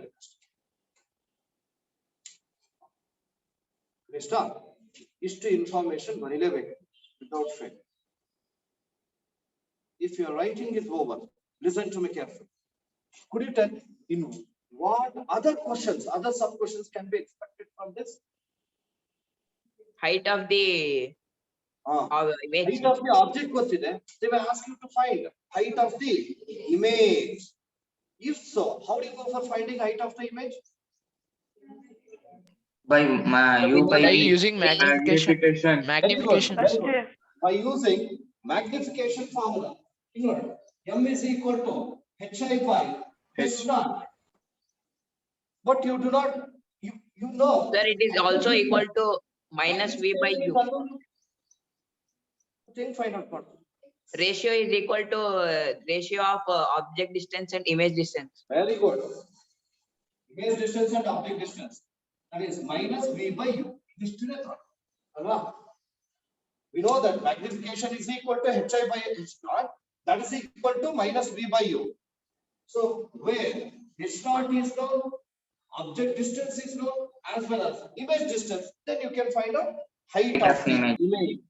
Next up, history information without fail. If your writing is over, listen to me carefully. Could you tell in what other questions, other sub questions can be expected from this? Height of the image. Height of the object was there. They will ask you to find height of the image. If so, how do you go for finding height of the image? By using magnification. Magnification. Very good. By using magnification formula. M is equal to HI by H naught. But you do not, you know. Sir, it is also equal to minus V by U. Find out what. Ratio is equal to ratio of object distance and image distance. Very good. Image distance and object distance. That is minus V by U. We know that magnification is equal to HI by H naught. That is equal to minus V by U. So where H naught is known, object distance is known, as well as image distance, then you can find out height of the image.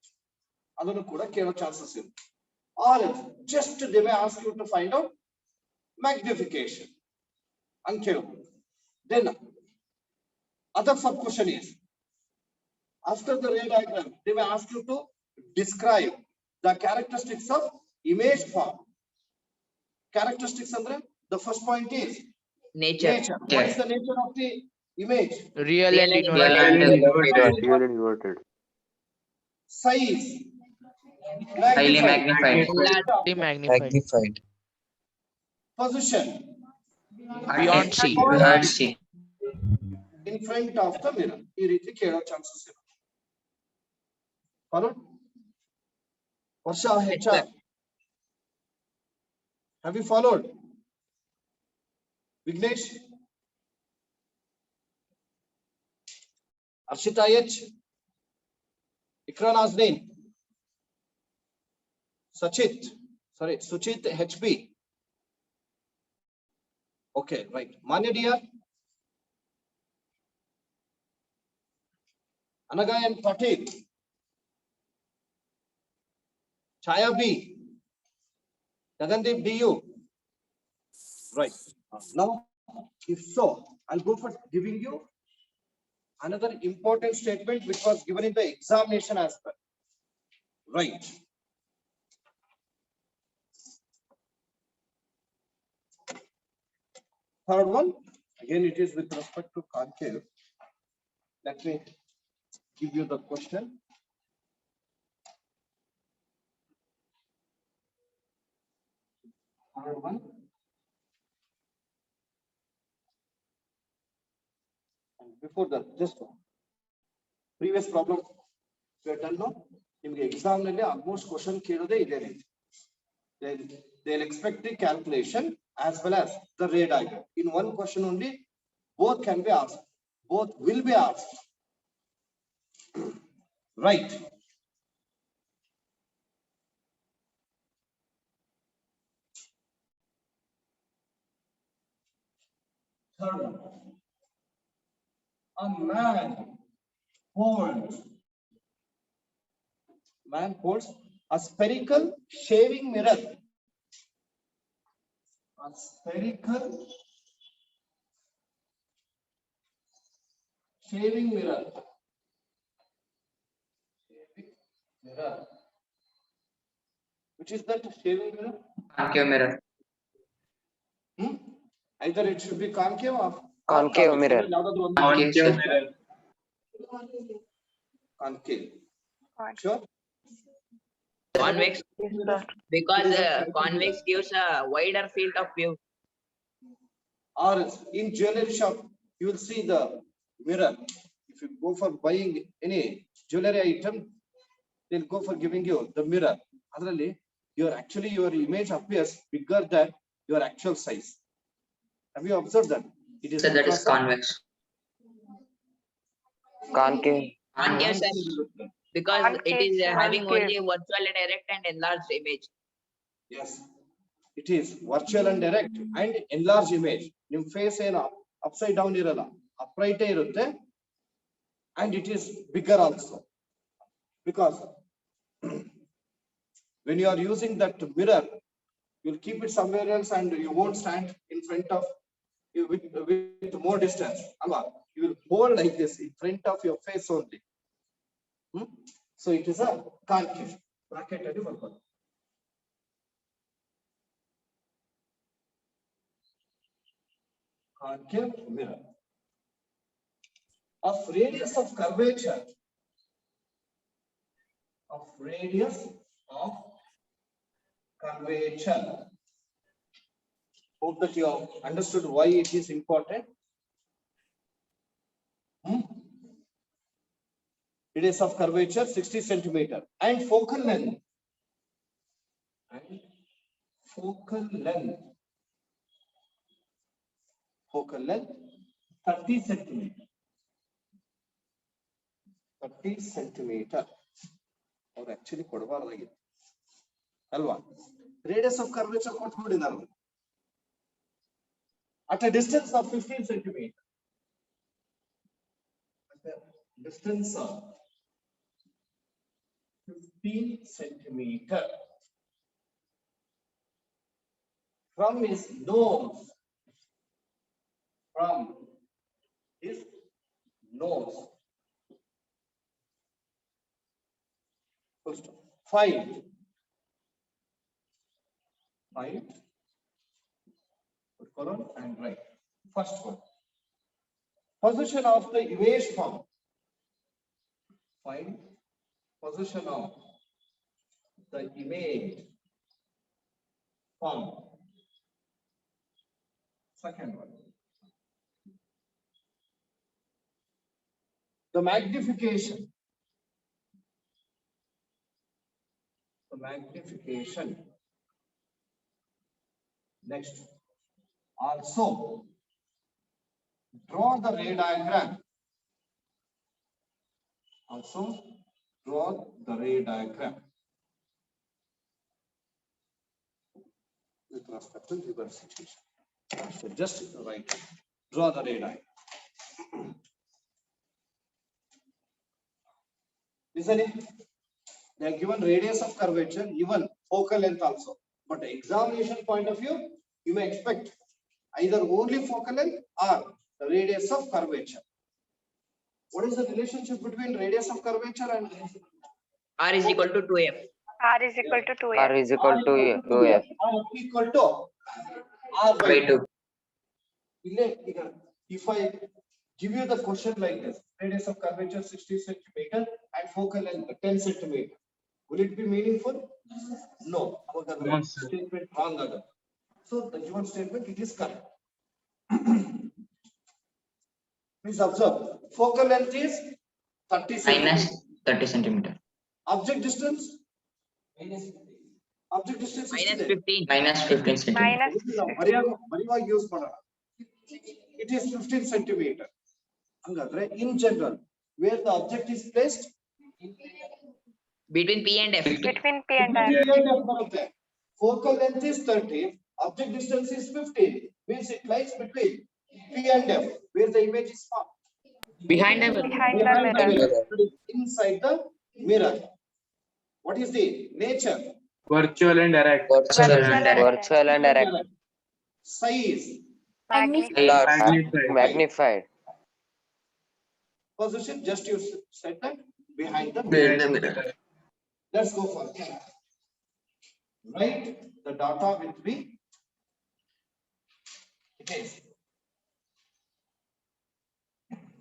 Adanu kuda kelo chances in. Or else, just they may ask you to find out magnification. Then other sub question is, after the ray diagram, they may ask you to describe the characteristics of image form. Characteristics under the first point is Nature. What is the nature of the image? Real and inverted. Size. Highly magnified. magnified. Position. Beyond C. In front of the mirror. Ee reeti kelo chances iru. Followed? Varsha HR. Have you followed? Vignesh? Arshita H. Ikra Nazneen. Suchit HB. Okay, right. Manya dear. Anagayan Patil. Chaya B. Gagandeep DU. Right. Now, if so, I'll go for giving you another important statement which was given in the examination as well. Right. Third one, again it is with respect to concave. Let me give you the question. Third one. And before that, just previous problem we have done now. In the exam, almost question they'll expect the calculation as well as the ray diagram. In one question only, both can be asked. Both will be asked. Right. Third one. A man holds a spherical shaving mirror. A spherical shaving mirror. Which is that shaving mirror? Concave mirror. Either it should be concave or Concave mirror. Concave. Sure. Convex, because convex gives a wider field of view. Or else in jewelry shop, you will see the mirror. If you go for buying any jewelry item, they'll go for giving you the mirror. Otherly, your image appears bigger than your actual size. Have you observed that? It is So that is because of convex. Concave. Concave, sir, because it Concave, is having concave. only virtual and direct and enlarged image. Yes, it is virtual and direct and enlarged image. Nim face ena upside down irala, upright irutte, and it is bigger also. Because when you are using that mirror, you'll keep it somewhere else and you won't stand in front of you with more distance. You will hold like this in front of your face only. So it is a concave bracket. Concave mirror of radius of curvature. Of radius of curvature. Hope that you have understood why it is important. Radius of curvature 60 centimeter and focal length. And focal length. Focal length 30 centimeter. 30 centimeter. Or actually, radius of curvature at a distance of 15 centimeter. At a distance of 15 centimeter from his nose. From his nose. First, 5. Put colon and write. First one. Position of the image form. Find position of the image form. Second one. The magnification. The magnification. Next. Also, draw the ray diagram. Also, draw the ray diagram. With respect to reverse situation. So just write, draw the ray diagram. Listening. They are given radius of curvature, even focal length also. But the examination point of view, you may expect either only focal length or the radius of curvature. What is the relationship between radius of curvature and R is equal to 2f. R is equal to 2f. R is equal to 2f. R equal to R by 2. If I give you the question like this, radius of curvature 60 centimeter and focal length 10 centimeter, will it be meaningful? No. No, sir. Statement wrong. So the given statement, it is correct. Please observe. Focal length is 30 centimeter. Minus 30 centimeter. Object distance? Object distance Minus is 15. Minus 15 centimeter. Minus. It is 15 centimeter. In general, where the object is placed? Between P and F. Between P and F. Focal length is 30. Object distance is 15. Means it lies between P and F, where the image is formed. Behind the Behind the mirror. Inside the mirror. What is the nature? Virtual and direct. Virtual and direct. Size. Magnified. Magnified. Position, just you said that behind the Behind mirror. the mirror. Let's go for it. Write the data with me. It is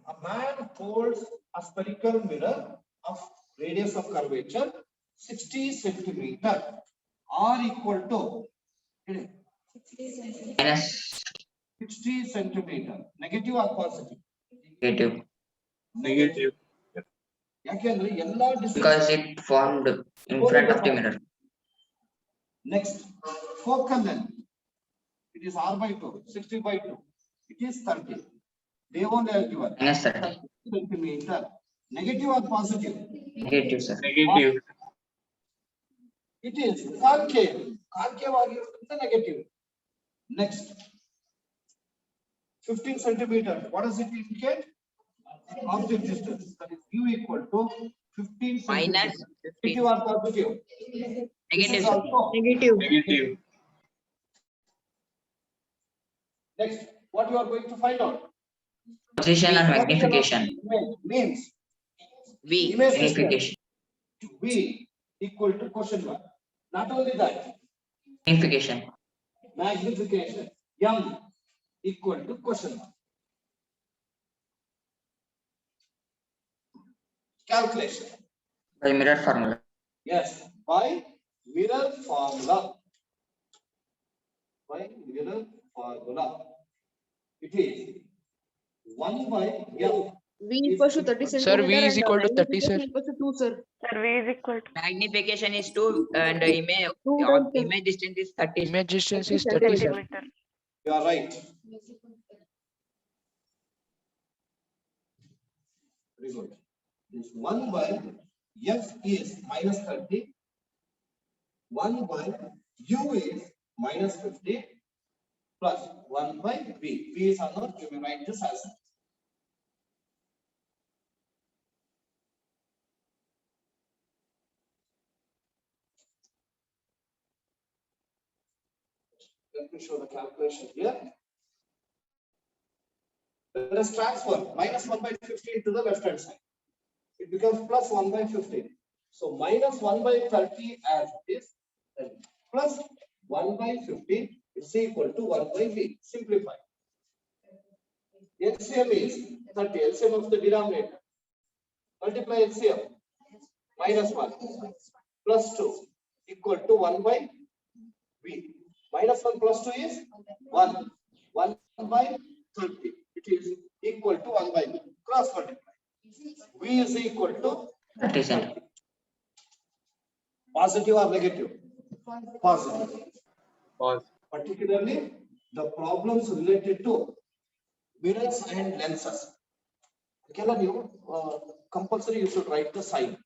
a man holds a spherical mirror of radius of curvature 60 centimeter. R equal to Minus 60 centimeter. Negative or positive? negative. Negative. Because it formed in front of the mirror. Next, focal length. It is R by 2, 60 by 2. it is 30. They only have given Minus 30. centimeter. Negative or positive? Negative, sir. Negative. It is concave. Concave ಆಗಿರುತ್ತದೆ negative. Next. 15 centimeter. What does it indicate? Object distance. That is u equal to 15 Minus centimeter. 15. Negative or positive? This is Negative. also Negative. next. What you are going to find out? Position and magnification. Means V. image Magnification. distance V equal to question mark. Not only that, Magnification. magnification M equal to question mark. Calculation. By mirror formula. Yes, by mirror formula. By mirror formula. It is 1 by M. V equals to 30 Sir, centimeter. V is and equal to 30, magnification sir. equals to 2, sir. Sir, V is equal to Magnification is 2 and image distance is 30. Image distance is 30 30, sir. centimeter. You are right. Very good. This 1 by F is minus 30. 1 by U is minus 50 plus 1 by V. V is unknown. You may write this as let me show the calculation here. Let us transfer minus 1 by 15 to the left hand side. It becomes plus 1 by 15. So minus 1 by 30 as it is, and plus 1 by 15 is equal to 1 by V. Simplify. LCM is 30, LCM of the denominator. Multiply LCM. Minus 1 plus 2 equal to 1 by V. Minus 1 plus 2 is 1. 1 by 30. It is equal to 1 by V. Cross multiply. V is equal to 30 centimeter. positive or negative? Positive. Pause. Particularly the problems related to mirrors and lenses. Compulsory you should write the sign.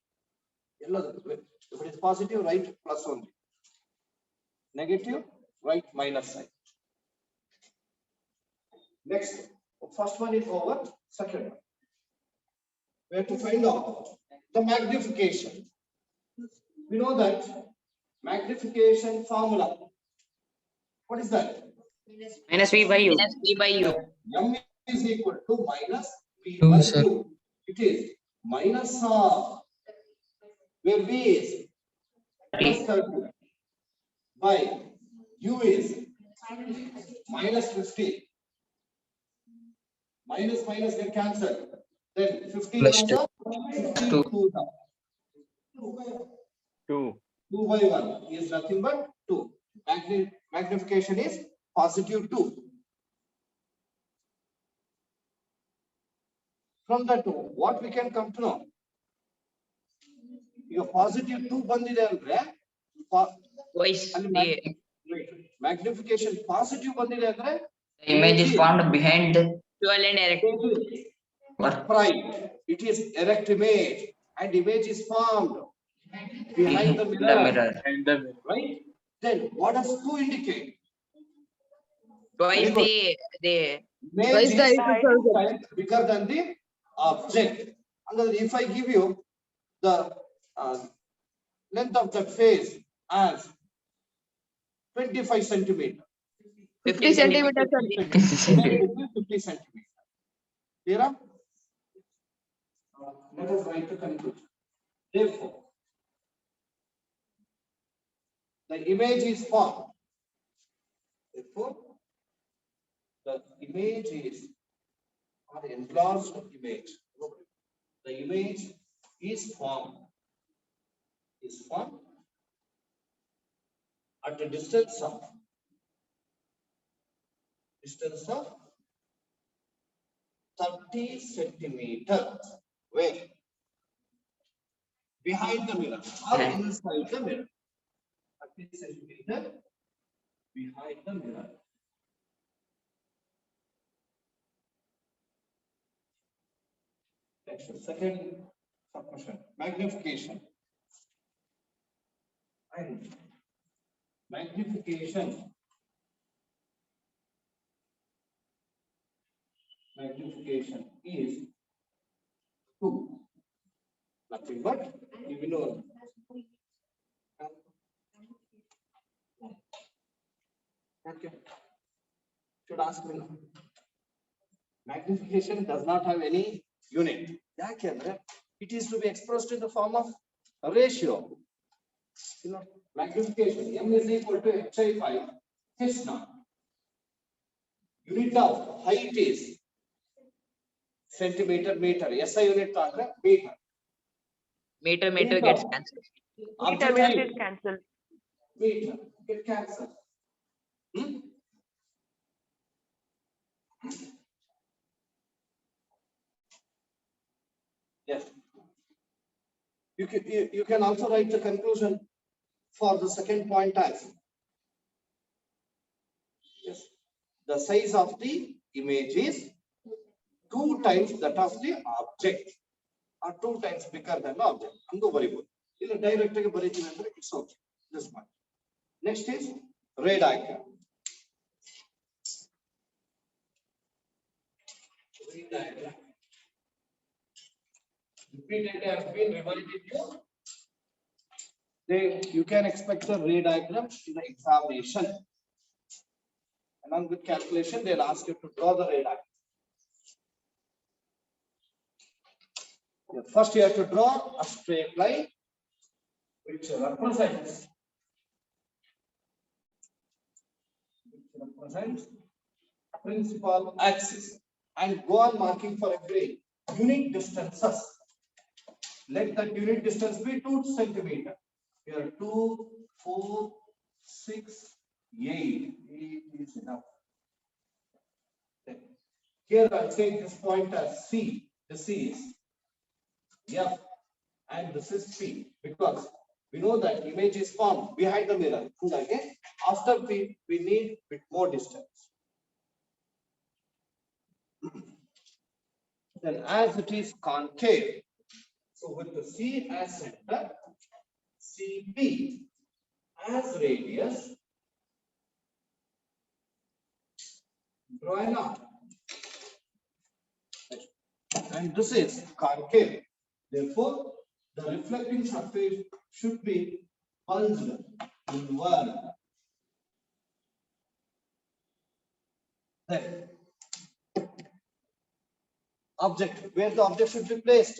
If it is positive, write plus only. Negative, write minus sign. Next, first one is over, second one. We have to find out the magnification. We know that magnification formula. What is that? Minus V by U. Minus V by U. M is equal to minus V Two, by sir. U. It is minus half, where V is plus 30 by U is minus 50. Minus minus get cancelled. Then 15 Plus plus two. 15 Two. 2 2. 2 by 1 is nothing but 2. Magnification is positive 2. From that 2, what we can come to know? Your positive 2 ಬಂದಿದೆ ಅಂದ್ರೆ Twice. magnification positive ಬಂದಿದೆ ಅಂದ್ರೆ The image is formed behind the Visual and erect. work. it is erect image and image is formed behind the The mirror, mirror. And the mirror. right? Then what does 2 indicate? Twice the Image Twice is the elliptical 2 times bigger than the object. And if I give you the length of that face as 25 centimeter. 50 centimeters. 50 centimeter. Clear? Let us write the conclusion. Therefore, the image is formed. Therefore, the image is or enlarged image. The image is formed. At a distance of 30 centimeters. Where? Behind the mirror or inside the mirror. 30 centimeters behind the mirror. Next, second submission, magnification. And magnification. Magnification is 2. Nothing but you know. Okay. Should ask me now. Magnification does not have any unit. It is to be expressed in the form of a ratio. You know, magnification m is equal to hi 5 h naught. Unit of height is centimeter, meter. SI unit meter. Meter gets cancelled. Object height, is cancelled. meter get cancelled. Yes. You can also write the conclusion for the second point as yes. The size of the image is 2 times that of the object, or 2 times bigger than the object. Andu baribodu. Illa direct age bariತೀನಿ ಅಂದ್ರೆ it's okay. This one. Next is ray diagram. Ray diagram. Repeatedly has been reminded you. You can expect a ray diagram in the examination. Along with calculation, they'll ask you to draw the ray diagram. First, you have to draw a straight line which represents principal axis, and go on marking for every unit distances. Let that unit distance be 2 centimeter. Here 2, 4, 6, 8. 8 is enough. Here I'll take this point as C. This is F and this is P, because we know that image is formed behind the mirror. Again, after P, we need a bit more distance. Then as it is concave, so with the C as center, CP as radius, draw an arc. And this is concave. Therefore, the reflecting surface should be bulged inward. Then, object, where the object should be placed?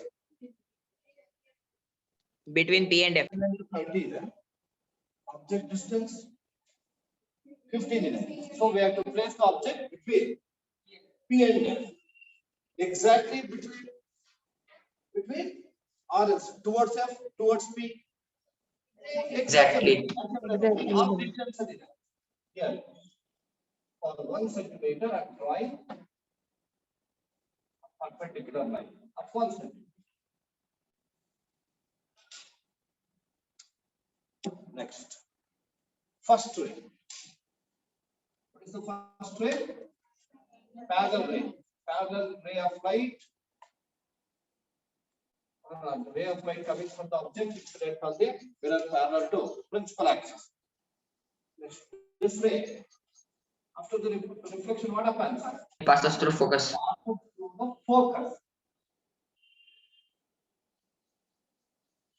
Between P and F. 30, then. Object distance 15 in it. So we have to place the object between P and F. Exactly between or else towards F, towards P. Exactly. Half distance is enough. Here, for 1 centimeter, I'm drawing a perpendicular line of 1 centimeter. Next, first ray. What is the first ray? Parallel ray. Parallel ray of light. The ray of light coming from the object incident on the mirror parallel to principal axis. Next, this ray, after the reflection, what happens? Passes through focus. Passes through the focus.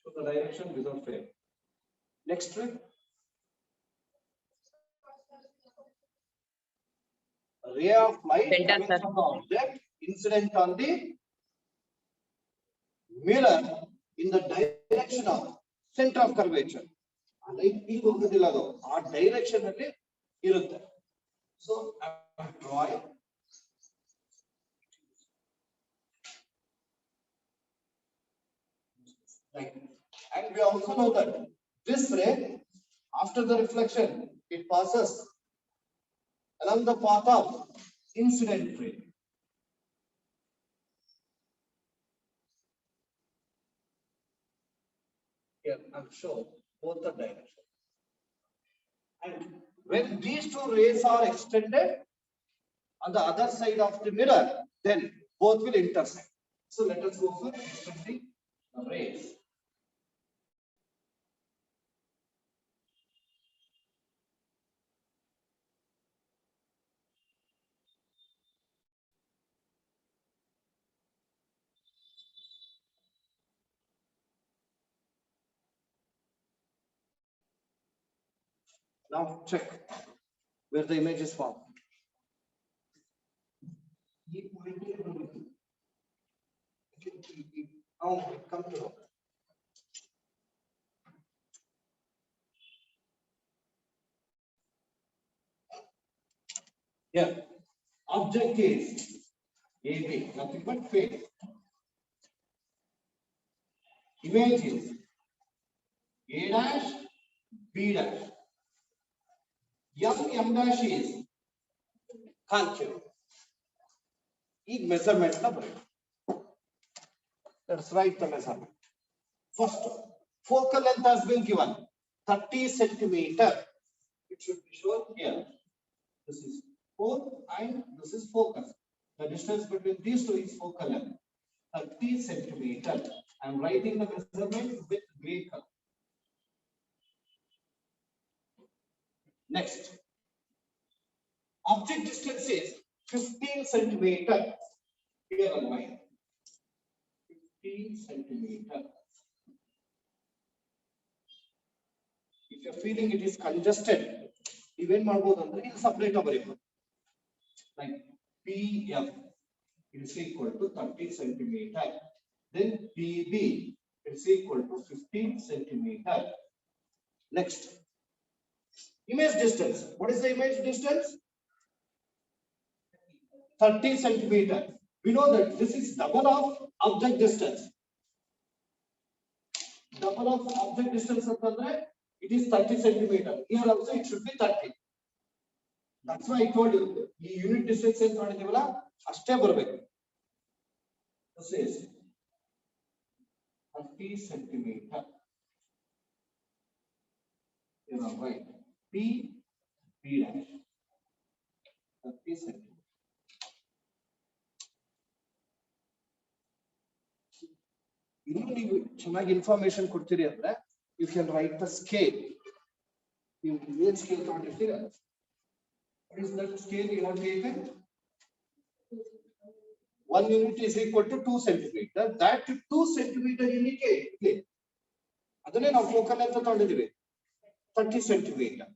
So the direction without fail. Next ray. A ray of light coming from the object incident on the mirror in the direction of center of curvature. Light peak ಹೋಗೋದಿಲ್ಲ ಅದು ಆ direction ಅಲ್ಲಿ ಇರುತ್ತೆ. So I am drawing like, and we also know that this ray, after the reflection, it passes along the path of incident ray. Here I'm sure both the direction. And when these two rays are extended on the other side of the mirror, then both will intersect. So let us go for discussing rays. Now check where the image is formed. Now come to know. Yeah, object is AB, nothing but face. Image is A dash, B dash. M dash is concave. Each measurement number. Let's write the measurement. First, focal length has been given 30 centimeter. It should be shown here. This is 4 and this is focus. The distance between these two is focal length 30 centimeter. I am writing the measurement with gray color. Next, object distance is 15 centimeter. Here on mine. 15 centimeter. If you are feeling it is congested, even separate like PF is equal to 30 centimeter. Then PB is equal to 15 centimeter. Next, image distance. What is the image distance? 30 centimeter. We know that this is double of object distance. Double of object distance, it is 30 centimeter. Here also it should be 30. That's why I told you, the unit distance is not ashte. This is 30 centimeter. You know, right? B dash 30 centimeter. Information you can write the scale. Scale. What is that scale you have taken? 1 unit is equal to 2 centimeter. That 2 centimeter unit is focal length 30 centimeter.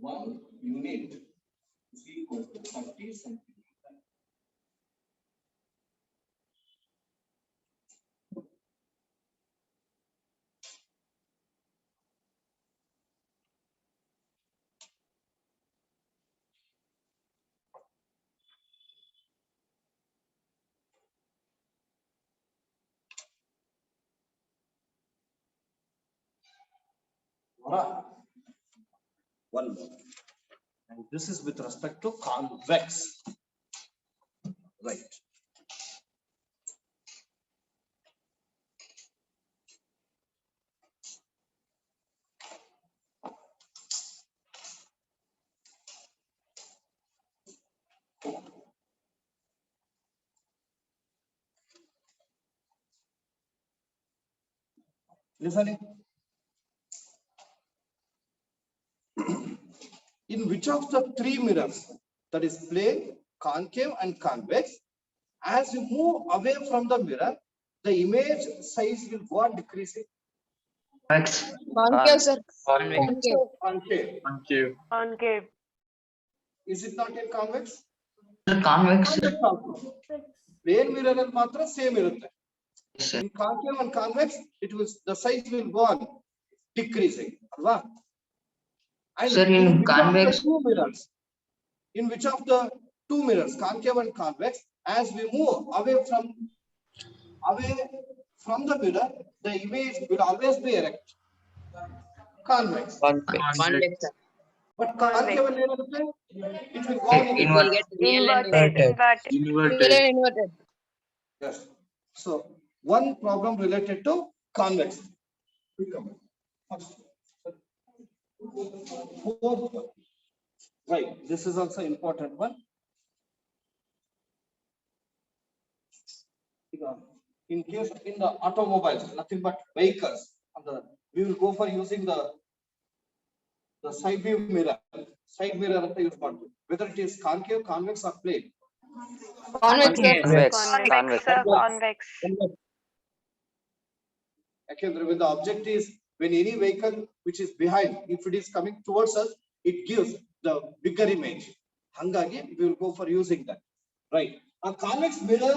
1 unit is equal to 30 centimeter. One more. And this is with respect to convex. Right. Listening. In which of the 3 mirrors, that is plane, concave and convex, as you move away from the mirror, the image size will go on decreasing? Concave, sir. Concave. Concave. Is it not in convex? Convex. Plane mirror and matra same mirror. In concave and convex, the size will go on decreasing. And Sir, in convex, in which of the 2 mirrors, concave and convex, as we move away from the mirror, the image will always be erect. Convex. Convex. But concave and it will go on It will get real and Inverted. Yes. So one problem related to convex. Right. This is also important one. In case in the automobiles, nothing but vehicles, we will go for using the side view mirror. Side mirror ಅಂತ use ಮಾಡ್ತೀವಿ. Whether it is concave, convex or plane. Convex, sir. Convex. Convex, sir. Convex. ಯಾಕೆಂದ್ರೆ when the object is, when any vehicle which is behind, if it is coming towards us, it gives the bigger image. ಹಂಗಾಗಿ we will go for using that. Right. A convex mirror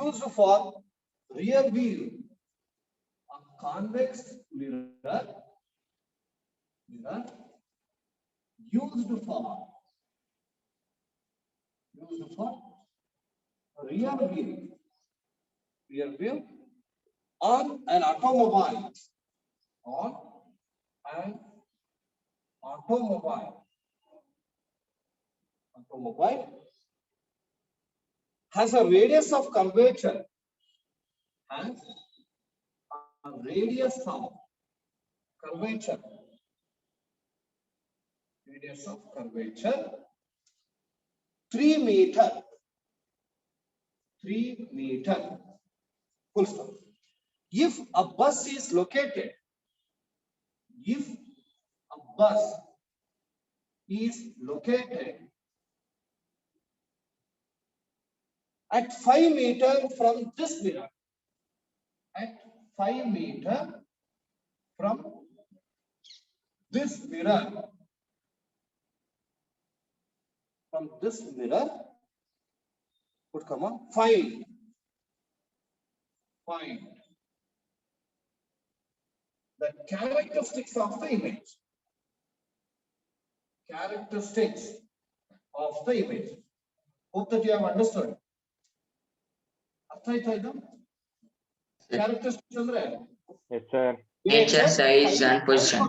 used for rear view. A convex mirror used for rear view on an automobile. On an automobile has a radius of curvature. Has a radius of curvature. Radius of curvature 3 meter. 3 meter. Full stop. If a bus is located, at 5 meter from this mirror, at 5 meter from this mirror, put comma, find the characteristics of the image. Characteristics of the image. Hope that you have understood. Characteristics andre? Yes, sir. Nature, size and position.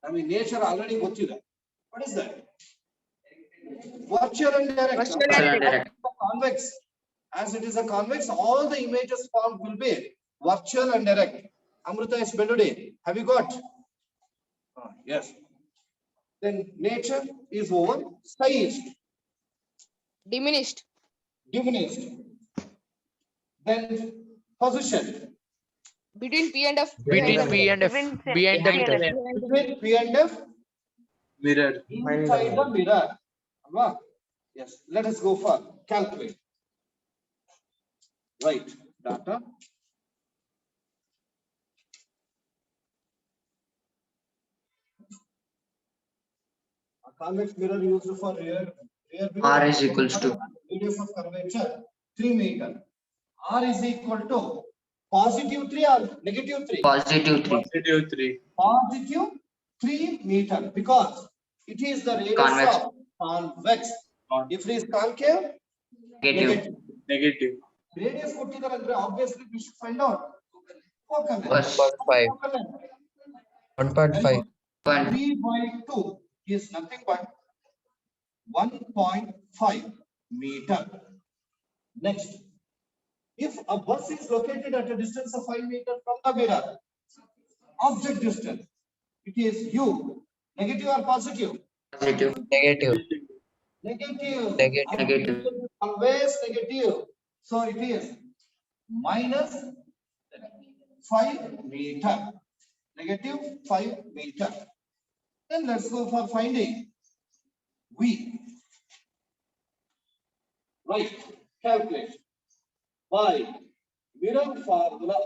I mean, nature already ಗೊತ್ತಿದೆ. What is that? Virtual and direct. Virtual and direct. Convex. As it is a convex, all the images formed will be virtual and direct. Amrita is Benode. Have you got? Yes. Then nature is over. Sized. Diminished. Then position. Between P and F. Between P and F. Behind the mirror. Between P and F. Mirror. Inside the mirror. Yes. Let us go for calculate. Right. Data. A convex mirror used for rear view. R is equals to Radius of curvature 3 meter. R is equal to positive 3 or negative 3? positive 3. Positive 3. Positive 3 meter, because it is the radius Convex. of convex. If it is concave, Negative. radius ಕೊಟ್ಟಿದ್ದಾರೆ, obviously we should find out. Focal length. Plus Focal length. 1.5. 3 by 2 is nothing but 1.5 meter. Next, if a bus is located at a distance of 5 meters from the mirror, object distance, it is u. Negative or positive? positive. Negative. Negative. Always negative. So it is minus 5 meter. Negative 5 meter. Then let's go for finding V. Right. Calculate by mirror formula.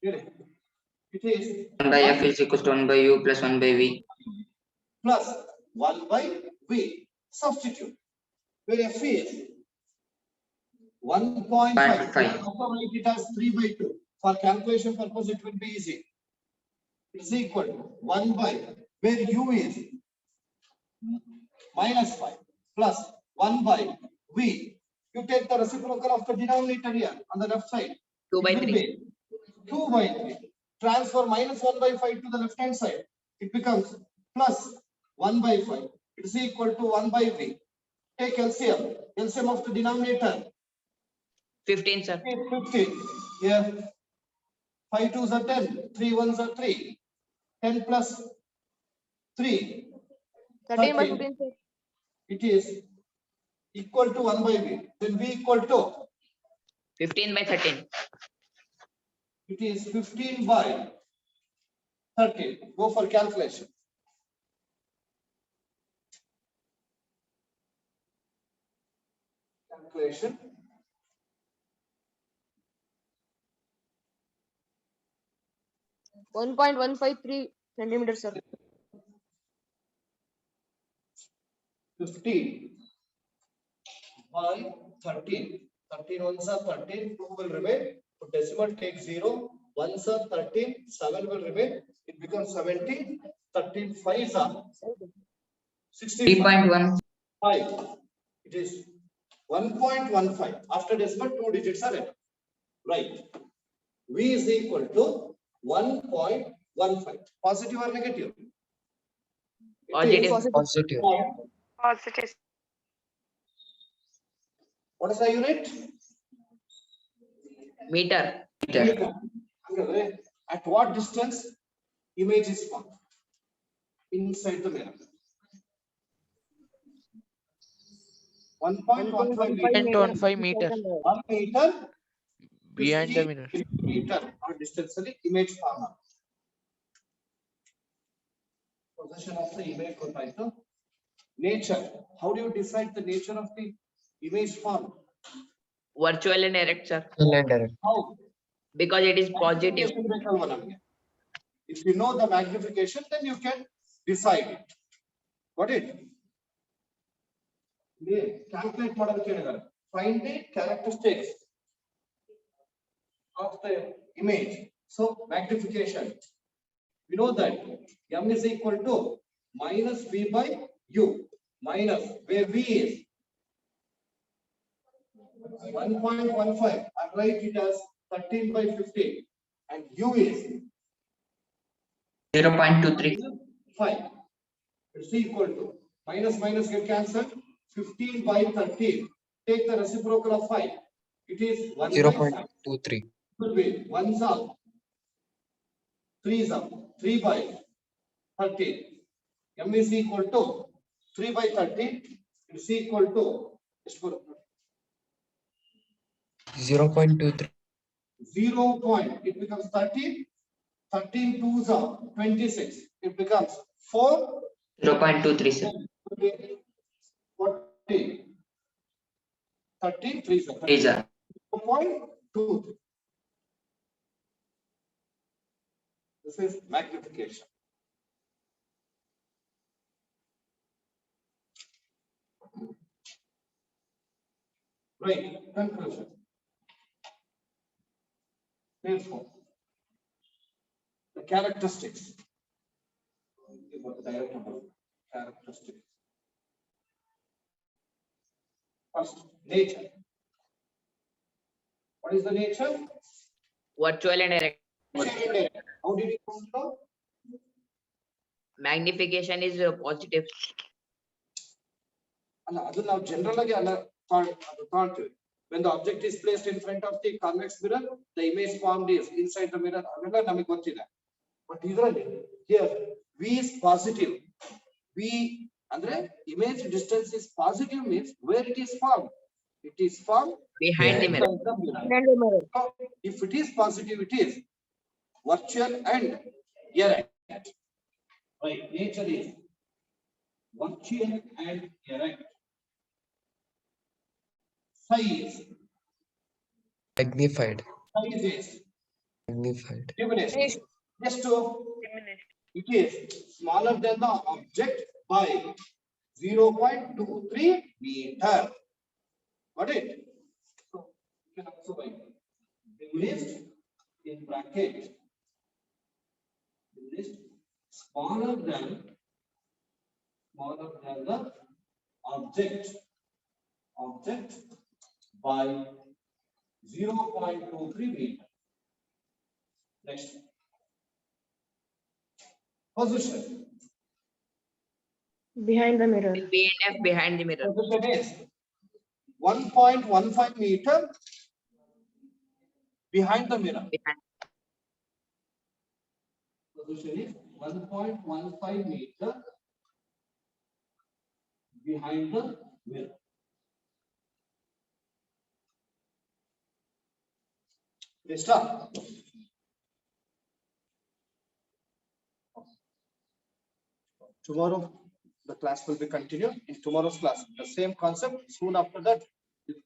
Here it is 1 by F is equals to 1 by U plus 1 by V. plus 1 by V. Substitute. Where F is 1.5. 0.5. Automate it as 3 by 2. For calculation purpose, it will be easy. It's equal to 1 by, where U is minus 5 plus 1 by V. You take the reciprocal of the denominator here on the left side. 2 by It will 3. be 2 by 3. Transfer minus 1 by 5 to the left hand side. It becomes plus 1 by 5. It is equal to 1 by V. Take LCM. LCM of the denominator. 15, sir. 15. Here. 5 2s are 10. 3 1s are 3. 10 plus 3. 13 by 15, sir. it is equal to 1 by V. Then V equal to, 15 by 13. it is 15 by 13. Go for calculation. Calculation. One 1.153 centimeters, sir. 15 by 13. 13 ones are 13, 2 will remain. So decimal take 0. Ones are 13, 7 will remain. It becomes 70. 13 5s are 65. 3.1. 5. It is 1.15. After decimal, 2 digits are left. Right. V is equal to 1.15. Positive or negative? It is Positive. Positive. Positive. What is the unit? Meter. Meter. At what distance image is formed? Inside the mirror. 1.15 meter. 1.15 meter 1 meter. behind the 50 mirror. meter or distance image form. Possession of the image title. Nature. How do you decide the nature of the image form? Virtual and direct, sir. Cylinder. How? Because it is positive. If you know the magnification, then you can decide it. Got it? Calculate model. Find the characteristics of the image. So magnification. We know that M is equal to minus V by U, minus where V is 1.15. I write it as 13 by 15, and U is 0.23. 5. It's equal to minus minus get cancelled. 15 by 13. Take the reciprocal of 5. It is 1 by 5. 0.23. Will be 1's up, 3's up, 3 by 13. M is equal to 3 by 13. It's equal to 0.23. 0 point. It becomes 13. 13 2's up, 26. It becomes 4. 0.23, sir. 40. 13 3's up. 3, sir. 0.23. This is magnification. Right. Conclusion. Therefore, the characteristics. Characteristics. First, nature. What is the nature? Virtual and direct. How did it come from? Magnification is positive. ಅದು ನಾವು general ಆಗಿ ತಗೊಳ್ತೀವಿ. When the object is placed in front of the convex mirror, the image formed is inside the mirror. ಅದೆಲ್ಲ ನಮಗೆ ಗೊತ್ತಿದೆ. But ಇದರಲ್ಲಿ here V is positive. V ಅಂದ್ರೆ image distance is positive means where it is formed. It is formed Behind the mirror. So, if it is positive, it is virtual and erect. Right. Nature is virtual and erect. Size. Magnified. Size is Magnified. diminished. Just to it is smaller than the object by 0.23 meter. Got it? So you can also write diminished in bracket. Diminished smaller than the object by 0.23 meter. Next. Position. Behind the mirror. B and F behind the mirror. Position is 1.15 meter behind the mirror. Behind. Position is 1.15 meter behind the mirror. Okay, start. Tomorrow, the class will be continued. In tomorrow's class, the same concept. Soon after that, if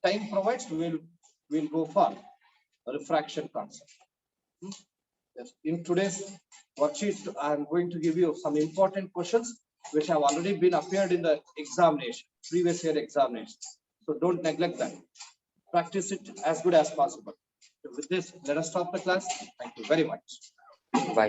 time provides, we'll go for a refraction concept. Yes. In today's worksheet, I am going to give you some important questions which have already been appeared in the examination, previous year examination. So don't neglect that. Practice it as good as possible. So with this, let us stop the class. Thank you very much. Bye.